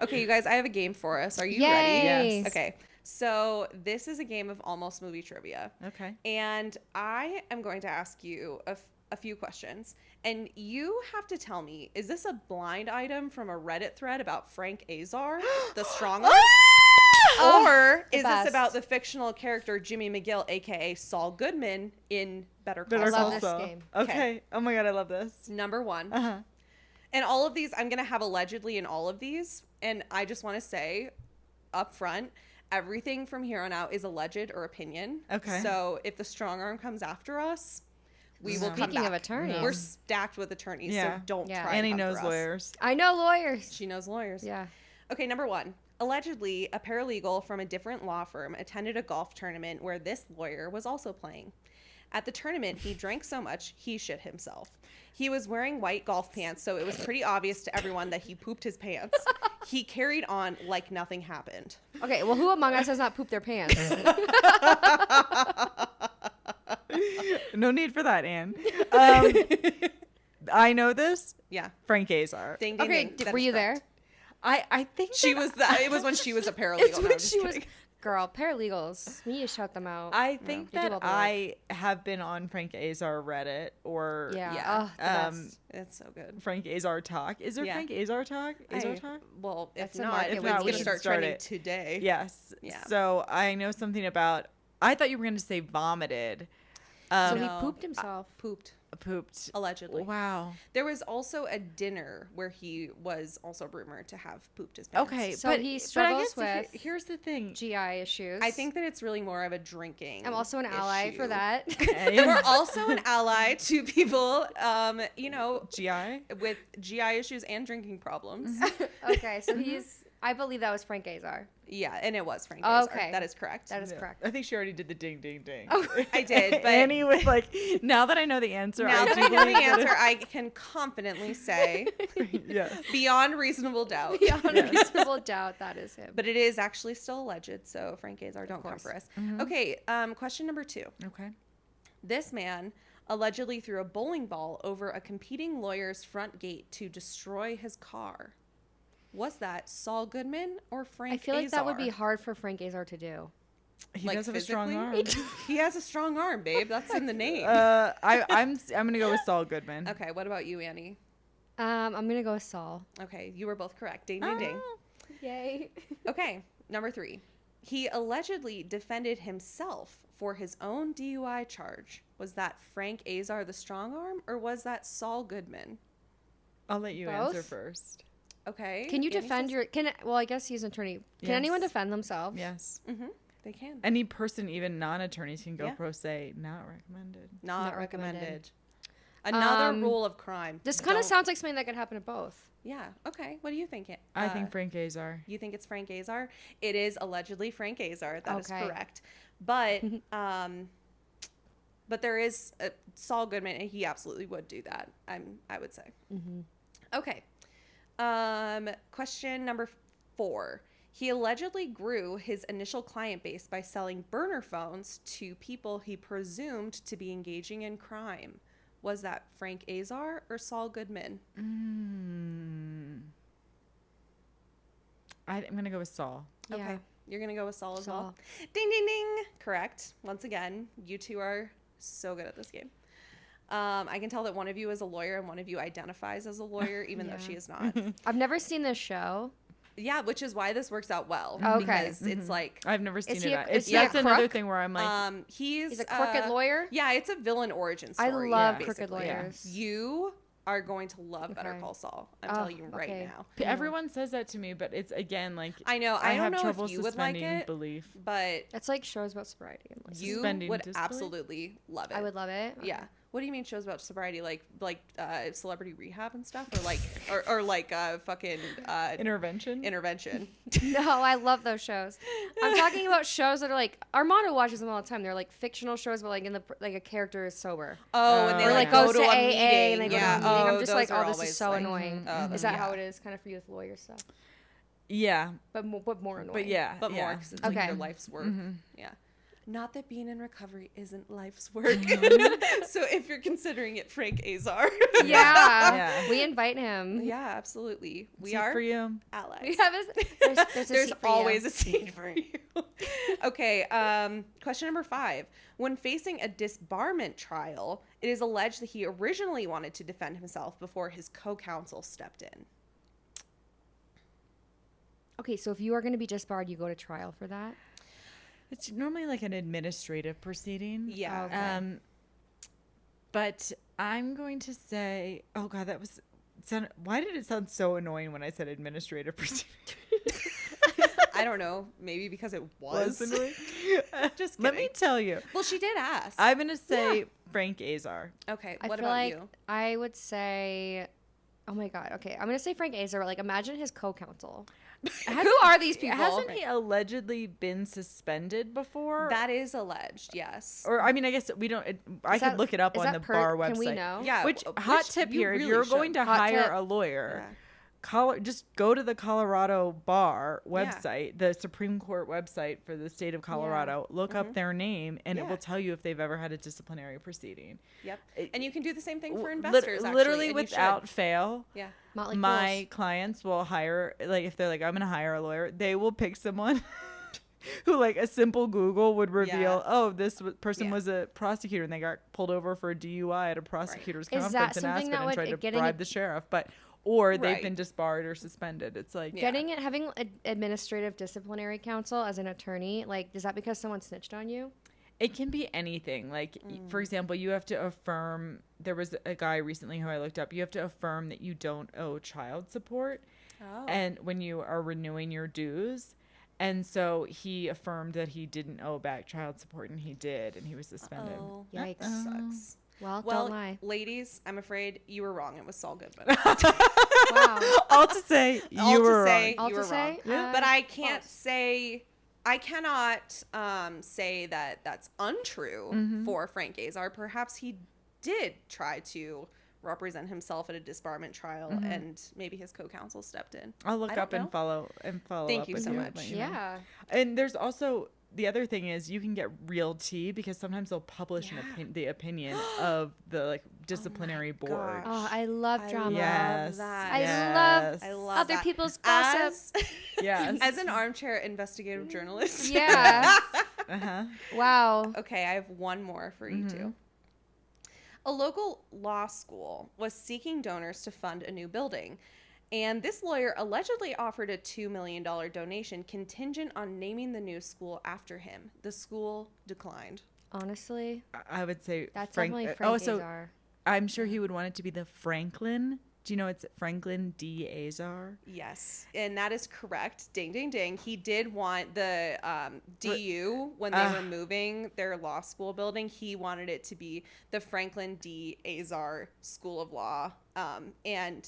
Okay, you guys, I have a game for us. Are you Yay. ready? Yes. Okay. So this is a game of almost movie trivia. Okay. And I am going to ask you a few questions. And you have to tell me, is this a blind item from a Reddit thread about Frank Azar, the strong arm? Or is best. this about the fictional character Jimmy McGill, a.k.a. Saul Goodman, in Better Call Better Saul? love this Saul. game. Okay. Oh my god, I love this. Number one. Uh-huh. And all of these, I'm going to have allegedly in all of these. And I just want to say up front, everything from here on out is alleged or opinion. Okay. So if the strong arm comes after us, We will come Speaking back. of attorneys. We're stacked with attorneys, Yeah. so don't Yeah. try Annie to come knows for us. lawyers. I know lawyers. She knows lawyers. Yeah. Okay, number 1. Allegedly, a paralegal from a different law firm attended a golf tournament where this lawyer was also playing. At the tournament, he drank so much, he shit himself. He was wearing white golf pants, so it was pretty obvious to everyone that he pooped his pants. He carried on like nothing happened. Okay, well, who among us has not pooped their pants? No need for that, Anne. I know this. Yeah. Frank Azar. Ding, ding, Okay, ding. That were is you correct. there? I think She that- was it was when she was a paralegal. It's No, when I'm just she was. kidding. Girl, paralegals. We need to shout them out. I think they do that all the work. I have been on Frank Azar Reddit or Yeah. Yeah. Oh, the um, best. It's so good. Frank Azar Talk. Is there Yeah. Frank Azar Talk? Azar Talk? Well, if That's a not, market it's we going need. to We start should start trending it. today. Yes. Yeah. So I know something about. I thought you were going to say vomited. So No. he pooped himself. Pooped, Pooped. allegedly. Wow. There was also a dinner where he was also rumored to have pooped his pants. Okay, So but he but I struggles guess with here's the thing. GI issues. I think that it's really more of a drinking. I'm also an ally for issue. that. And we're also an ally to people, GI. with GI issues and drinking problems. Okay, so he's. I believe that was Frank Azar. Yeah, and it was Frank Oh, Azar. okay. That is correct. That is Yeah. correct. I think she already did the ding ding ding. Oh, I did, but Annie was like, now that I know the answer, now I that do I know the believe that answer, I can confidently say, yes. beyond reasonable doubt. Beyond reasonable doubt, that is him. But it is actually still alleged, so Frank Azar, don't come course. for us. Okay, question number 2. Okay. This man allegedly threw a bowling ball over a competing lawyer's front gate to destroy his car. Was that Saul Goodman or Frank I feel like that would Azar? be hard for Frank Azar to do. He Like does have a strong physically? arm. He has a strong arm, babe. That's in the name. I'm gonna go with Saul Goodman. Okay, what about you, Annie? I'm gonna go with Saul. Okay, you were both correct. Ding, ding, ding. Oh. Yay. Okay, number 3. He allegedly defended himself for his own DUI charge. Was that Frank Azar, the strong arm, or was that Saul Goodman? I'll let you Both? answer first. Okay. Can you Annie defend says- your? Well, I guess he's an attorney. Can anyone Yes. defend themselves? Yes. They can. Any person, even non-attorneys, can go Yeah. pro se. Not recommended. Not Not recommended. recommended. Another rule of crime. This kind of Don't- sounds like something that could happen to both. Yeah. Okay. What do you think? I think Frank Azar. You think it's Frank Azar? It is allegedly Frank Azar. That is Okay. correct. But but there is Saul Goodman, and he absolutely would do that. I would say. Okay. Question number 4. He allegedly grew his initial client base by selling burner phones to people he presumed to be engaging in crime. Was that Frank Azar or Saul Goodman? I'm gonna go with Saul. Okay. Yeah. You're going to go with Saul as well. Saul. Ding, ding, ding. Correct. Once again, you two are so good at this game. I can tell that one of you is a lawyer and one of you identifies as a lawyer, even though Yeah. she is not. I've never seen this show. Yeah, which is why this works out well. Okay. Because it's like, I've never seen he it. a- It's is he a that's another crook? thing where I'm like, he's He's a crooked lawyer. Yeah, it's a villain origin I story. love yeah, crooked basically. lawyers. You are going to love Better Okay. Call Saul. I'm Oh, telling you right okay. now. everyone says that to me, but it's again like I know. I don't have know trouble if you would like suspending it, belief. but It's like shows about sobriety. And like, you Suspending would disbelief? absolutely love it. I would love it. Yeah. What do you mean shows about sobriety? Like celebrity rehab and stuff, or like or like fucking Intervention. intervention? No, I love those shows. I'm talking about shows that are like Armando watches them all the time. They're like fictional shows, but like in the like a character is sober, Oh, and they Or, or like like go goes to to a AA meeting. and they go Yeah. to a meeting. I'm Oh, just those like, are oh, this always is so like- annoying. Oh, Is that yeah. how it is, kind of for you with lawyer stuff? Yeah, But more annoying. but yeah, But yeah. more because it's like Okay. your life's work. Yeah. Not that being in recovery isn't life's work. So if you're considering it, Frank Azar. Yeah. Yeah. We invite him. Yeah, absolutely. We Seat are for you. allies. We have there's a There's seat for always you. a seat for you. Okay, question number 5. When facing a disbarment trial, it is alleged that he originally wanted to defend himself before his co-counsel stepped in. Okay, so if you are going to be disbarred, you go to trial for that. It's normally like an administrative proceeding. Yeah. Okay. But I'm going to say, oh god, that was. Why did it sound so annoying when I said administrative proceeding? I don't know. Maybe because it was. annoying. Just Let me kidding. tell you. Well, she did ask. I'm going to say Frank Azar. Okay, I what feel about like you? I would say, oh my God. Okay. I'm going to say Frank Azar. Like, imagine his co-counsel. Who are these people? Hasn't he allegedly been suspended before? That is alleged, yes. Or, I mean, I guess we don't. I could look it up on the bar website. Can we know? Yeah. Which, hot which tip you here, if really you're going should. to Hot hire tip. a lawyer, Yeah. just go to the Colorado bar Yeah. website, the Supreme Court website for the state of Colorado. Look up their name, and it Yeah. will tell you if they've ever had a disciplinary proceeding. Yep. It- And you can do the same thing for Lit- investors, actually. literally and you should. without fail. Yeah. Motley My Fools. clients will hire, like, if they're like, I'm going to hire a lawyer, they will pick someone who, like, a simple Google would reveal, Yeah. oh, this person Yeah. was a prosecutor and they got pulled over for a DUI at a prosecutor's Is that conference in something Aspen that and would- tried to getting bribe it- the sheriff. Or they've Right. been disbarred or suspended. It's like, Yeah. Having administrative disciplinary counsel as an attorney, like, is that because someone snitched on you? it can be anything. Like, for example, you have to affirm, there was a guy recently who I looked up, you have to affirm that you don't owe child support. Oh. And when you are renewing your dues. And so he affirmed that he didn't owe back child support, and he did, and he was suspended. Oh, Yikes. that sucks. Well, Well, don't lie. ladies, I'm afraid you were wrong. It was Saul Goodman. Wow. All to say, All you to were say, wrong. All you to were say, wrong. uh, But I can't false. say, I cannot say that that's untrue Mm-hmm. for Frank Azar. Perhaps he did try to represent himself at a disbarment trial, and maybe his co-counsel stepped in. I'll look I don't up and know. follow Thank up you with so you. much. Let you know. Yeah. And there's also the other thing is you can get real tea because sometimes they'll publish the opinion of the like disciplinary board. gosh. Oh, I love drama. Yes. that. I yes. I love Other that. people's gossip. As, Yes. as an armchair investigative journalist. Yeah. Uh-huh. Wow. Okay, I have one more for you two. A local law school was seeking donors to fund a new building, and this lawyer allegedly offered a $2 million donation contingent on naming the new school after him. The school declined. Honestly, I would say that's Frank. definitely Frank so Azar. I'm sure he would want it to be the Franklin. Do you know it's Franklin D. Azar? Yes, and that is correct. Ding, ding, ding. He did want the DU when they were moving their law school building. He wanted it to be the Franklin D. Azar School of Law, and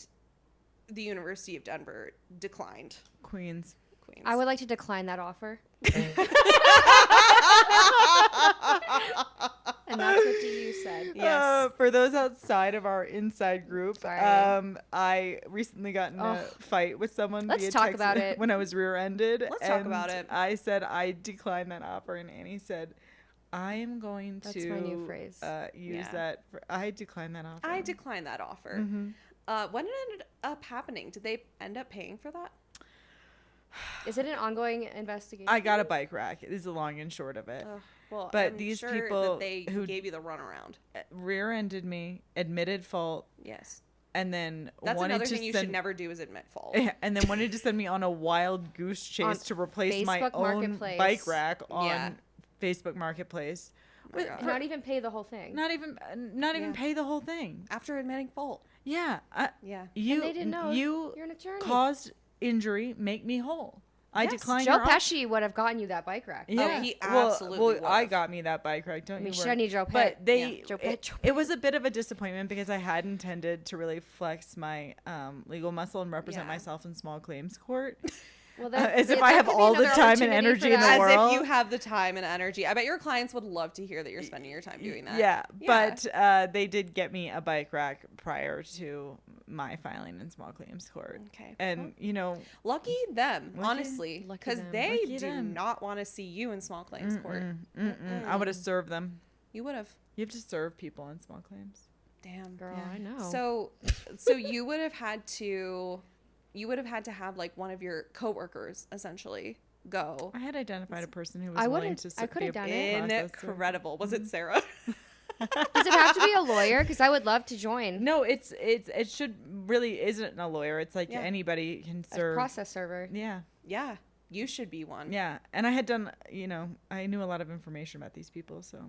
the University of Denver declined. Queens. Queens. I would like to decline that offer. And that's what DU said. Yes. For those outside of our inside group, Sorry. I recently got in a Oh. fight with someone. Let's via talk text about it. When I was rear-ended. Let's talk and about it. I said I declined that offer, and Annie said, I am going That's to my new phrase. Use Yeah. that. I declined that offer. I declined that offer. When it ended up happening, did they end up paying for that? Is it an ongoing investigation? I got a bike rack. Is the long and short of it. Well, But I'm these sure people that they who- gave you the runaround. Rear-ended me, admitted fault, Yes, and then that's wanted another to thing you send, should never do is admit fault. and then wanted to send me on a wild goose chase On to replace my Facebook own Marketplace. bike rack on Yeah. Facebook Marketplace. my God. And not even pay the whole thing. Not even Yeah. pay the whole thing. After admitting fault. Yeah, Yeah. you And they didn't know you you're an attorney. caused injury. Make me whole. I Yes, decline Joe your offer. Pesci would have gotten you that bike rack. Yeah, he well, absolutely Well, would I have. got me that bike rack. Don't I mean, you should worry. I need Joe But Pitt? they, Yeah. Joe it, Pitt. it was a bit of a disappointment because I had intended to really flex my legal muscle and represent Yeah. myself in small claims court. Well, As if that I have could be all the another time and opportunity for energy in the that. As world. if you have the time and energy. I bet your clients would love to hear that you're spending your time doing that. Yeah, Yeah. but they did get me a bike rack prior to my filing in small claims court. Okay. And, Lucky them, Lucky- honestly, lucky because them. they Lucky do them. not want to see you in small claims court. I would have served them. You would have. You have to serve people in small claims. Damn. Girl, Yeah. I know. So you would have had to have like one of your coworkers essentially go. I had identified a person who was I willing would've- to I be could a have done it. processor. Incredible. Was it Sarah? Does it have to be a lawyer? Because I would love to join. No, it should really isn't a lawyer. It's like Yeah. anybody can A serve. process server. Yeah, Yeah, you should be one. yeah. And I had done, I knew a lot of information about these people, so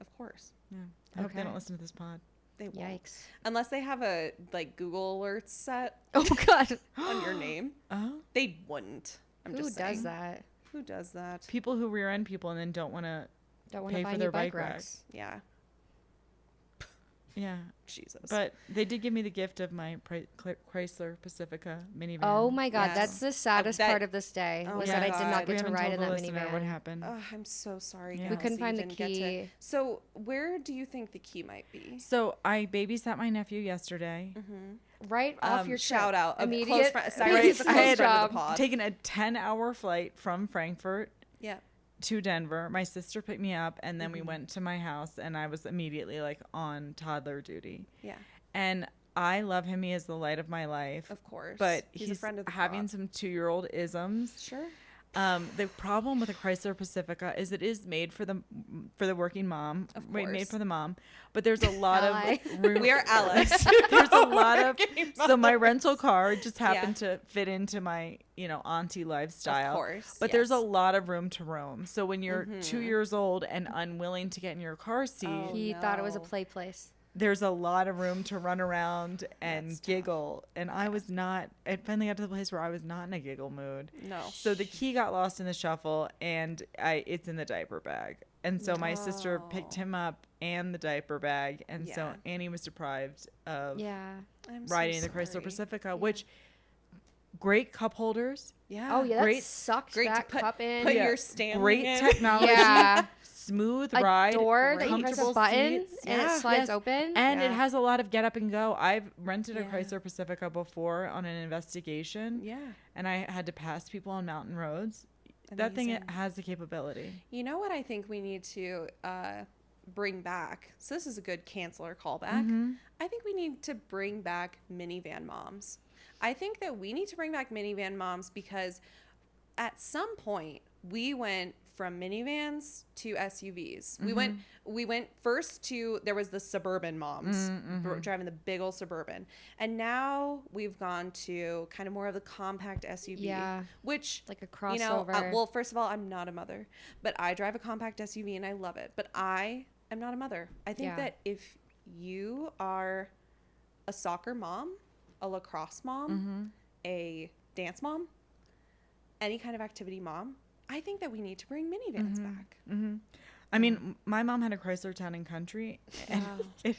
Of course. yeah. I hope they Okay. don't listen to this pod. They won't. Yikes. Unless they have a like Google alerts set Oh God. on your name. Oh, They wouldn't. I'm Who just does saying. that? Who does that? People who rear end people and then don't want to Don't want to pay buy for new their bike bike rack. racks. Yeah. Yeah. Jesus. But they did give me the gift of my Chrysler Pacifica minivan. Oh my God, Yes. that's the saddest that- part of this day Oh was my that I did God. not We get to haven't ride told in the that listener what minivan. happened. Oh, I'm so sorry. Yeah. We Kelsey, couldn't you find the didn't get to- key. So where do you think the key might be? So I babysat my nephew yesterday. Right off your Shout trip. out. Immediate. Cyrus is a I close had friend of the pod. taken a 10-hour flight from Frankfurt Yeah. to Denver. My sister picked me up, and then we went to my house, and I was immediately like on toddler duty. Yeah. And I love him. He is the light of my life. Of course. But he's a friend of the having pod. some 2-year-old isms. Sure. The problem with a Chrysler Pacifica is it is made for the working mom. Of Made course. for the mom. But there's a lot Ally. of room. We are allies. There's a lot of Working so my moms. rental car just happened to fit into my auntie lifestyle. Of course. But there's a yes. lot of room to roam. So when you're 2 years old and unwilling to get in your car seat, Oh, He thought it was a no. play place. there's a lot of room to run around and That's tough. giggle. And I finally got to the place where I was not in a giggle mood. No. So the key got lost in the shuffle, and it's in the diaper bag. And so my sister picked him up and the diaper bag, and so Yeah. Annie was deprived of Yeah. I'm so riding the Chrysler sorry. Pacifica, which great cup holders, Yeah. Oh yeah, Great- that sucked Great to that put, cup in. put Yeah. your Stanley great in. technology, Yeah. smooth A ride, door that you press a comfortable button seats. and Yeah. it slides Yes. open. And it Yeah. has a lot of get up and go. I've rented a Yeah. Chrysler Pacifica before on an investigation, Yeah. and I had to pass people on mountain roads. That thing Amazing. has the capability. You know what I think we need to bring back? So this is a good canceler callback. I think we need to bring back minivan moms. I think that we need to bring back minivan moms because at some point we went from minivans to SUVs. We went first to there was the suburban moms driving the big old Suburban, and now we've gone to kind of more of the compact SUV. Yeah. Which Like a you know, crossover. well, first of all, I'm not a mother, but I drive a compact SUV and I love it. But I am not a mother. I think Yeah. that if you are a soccer mom, a lacrosse mom, a dance mom, any kind of activity mom, I think that we need to bring minivans back. I mean, my mom had a Chrysler Town and Country, and Wow. it,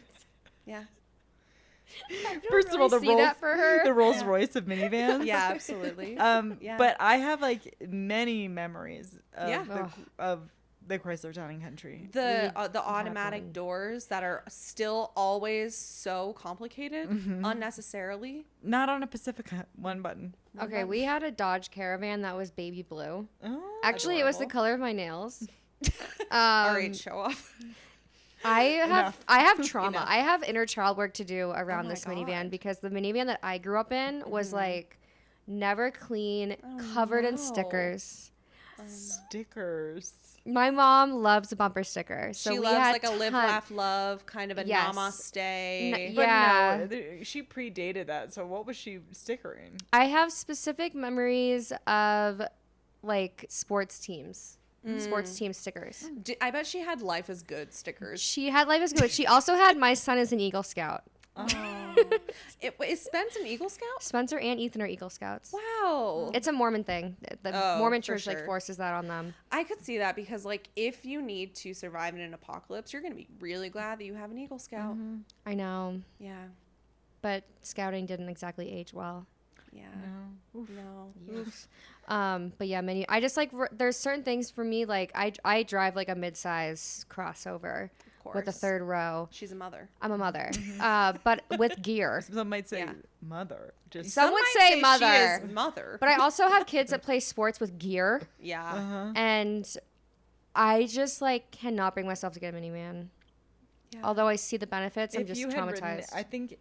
Yeah. first of all, the see that for her. Rolls Royce of minivans. Yeah, absolutely. Yeah. But I have like many memories of Yeah. the Chrysler Town and Country. The We automatic one. doors that are still always so complicated unnecessarily. Not on a Pacifica, one button. Okay, we had a Dodge Caravan that was baby blue. Oh, Actually, it was the Adorable. color of my nails. All right, show off. I have trauma. Enough. I have inner child work to do around my this God. minivan because the minivan that I grew up in was like never clean, covered in no. stickers. stickers. My mom loves a bumper sticker, so She we loves had like a live, ton- laugh, love kind of a Yes. namaste. But Yeah. no, she predated that. So what was she stickering? I have specific memories of like sports teams, sports team stickers. I bet she had life is good stickers. She had Life is Good. She also had My Son is an Eagle Scout. Oh, Is Spence an Eagle Scout? Spencer and Ethan are Eagle Scouts. Wow. It's a Mormon thing. The Oh, Mormon for church like sure. forces that on them. I could see that because like if you need to survive in an apocalypse, you're going to be really glad that you have an Eagle Scout. I know, Yeah. but scouting didn't exactly age well. Yeah. no. Oof. No. Oof. But yeah, I just like there's certain things for me like I drive like a mid-size crossover Of with a course. third row. She's a mother. I'm a mother, but with gear. Some might say Yeah. mother. Just Some would might say she mother. is mother. But I also have kids that play sports with gear, yeah. and I just like cannot bring myself to get a minivan. Yeah. Although I see the benefits, I'm if just you had ridden, traumatized. I think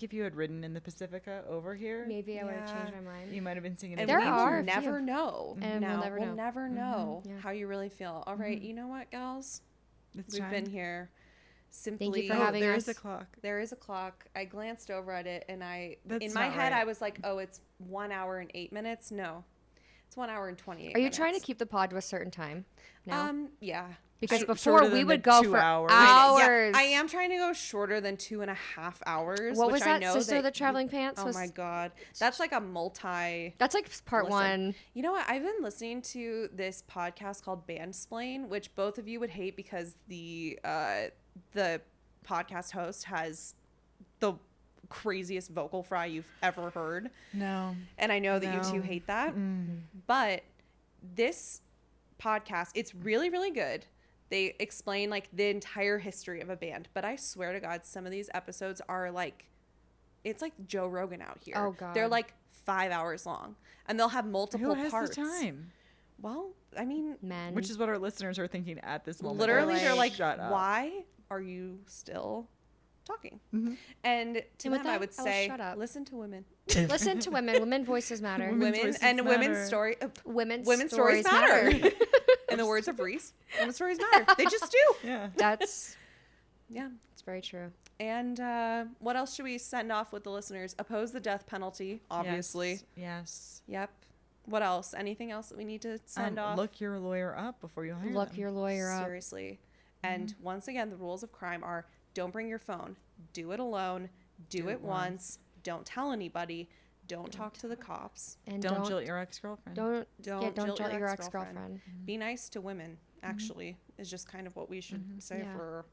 if you had ridden in the Pacifica over here, Maybe I would have Yeah. changed my mind. you might have been singing. And There we are will a few. never know. And now. we'll never know. Yeah. how you really feel. All right, you know what, gals? It's We've time. been here. Simply, for Oh, having there is a us. clock. there is a clock. I glanced over at it, and That's in my not head, right. I was like, "Oh, it's 1 hour and 8 minutes." No, It's 1 hour and 28 Are you minutes. trying to keep the pod to a certain time now? Yeah. Because Shorter before than we the would go 2 for hours. hours. Yeah, I am trying to go shorter than 2.5 hours. What which was I that, know Sister of the that Traveling Pants? Oh was, my god, that's like a multi. That's like part Listen. one. You know what? I've been listening to this podcast called Bandsplain, which both of you would hate because the podcast host has the craziest vocal fry you've ever heard. No. And I know that you No. two hate that. But this podcast, it's really, really good. They explain like the entire history of a band. But I swear to God, some of these episodes are like, it's like Joe Rogan out here. Oh, God. They're like 5 hours long. And they'll have multiple Who has parts. the time? Well, I mean, Men. Which is what our listeners are thinking at this moment. literally, they're like, shut up. why are you still talking? Mhm. And to And with them, I that, would I will say, shut up. listen to women. Listen to women. Women voices matter. Women's Women voices and matter. women's story. Women's Stories matter. In the words of Reese, women's stories matter. They just do. Yeah. That's Yeah. it's very true. And what else should we send off with the listeners? Oppose the death penalty, obviously. Yes. Yep. What else? Anything else that we need to send off? Look your lawyer up before you hire Look them. your lawyer up. Seriously. And once again, the rules of crime are don't bring your phone. Do it alone. Do it once. Don't tell anybody. Don't talk to the cops. And Don't jilt your ex-girlfriend. Don't Don't jilt jilt your your ex-girlfriend. Be nice to women, actually, is just kind of what we should say Yeah. for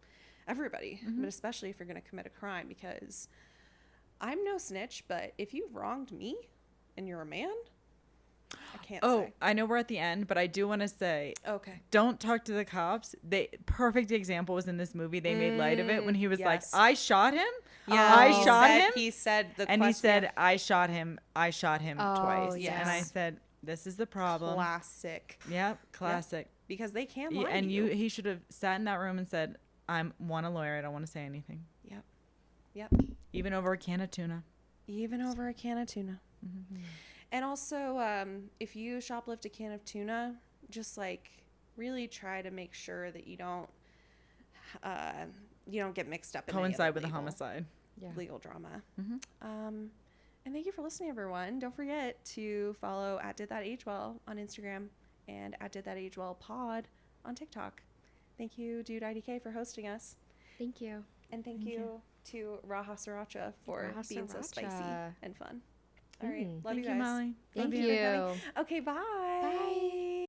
everybody, but especially if you're going to commit a crime, because I'm no snitch, but if you've wronged me and you're a man, I can't Oh, say. I know we're at the end, but I do want to say, Okay. don't talk to the cops. Perfect example was in this movie. They made light of it when he was yes. like, I shot him. Yeah, I he shot said- him. He said the And he question- said, I shot him. I shot him Oh, twice. yes. And I said, this is the problem. classic, Yep. Classic. because they can't Yeah, lie and to you, he should have sat in that room and said, I'm a lawyer. I don't want to say anything. Yep. Yep. Even over a can of tuna. Even over a can of tuna. And also, if you shoplift a can of tuna, just like really try to make sure that you don't get mixed up in any Coincide other with a legal- homicide. Yeah. legal drama. And thank you for listening, everyone. Don't forget to follow at Did That Age Well on Instagram and at Did That Age Well Pod on TikTok. Thank you, Dude IDK, for hosting us. Thank you. And thank you to Raha Sriracha for Raha being so spicy Sriracha. and fun. All right. Love Thank you you, guys. Molly. Thank Love you. Okay, bye. Bye.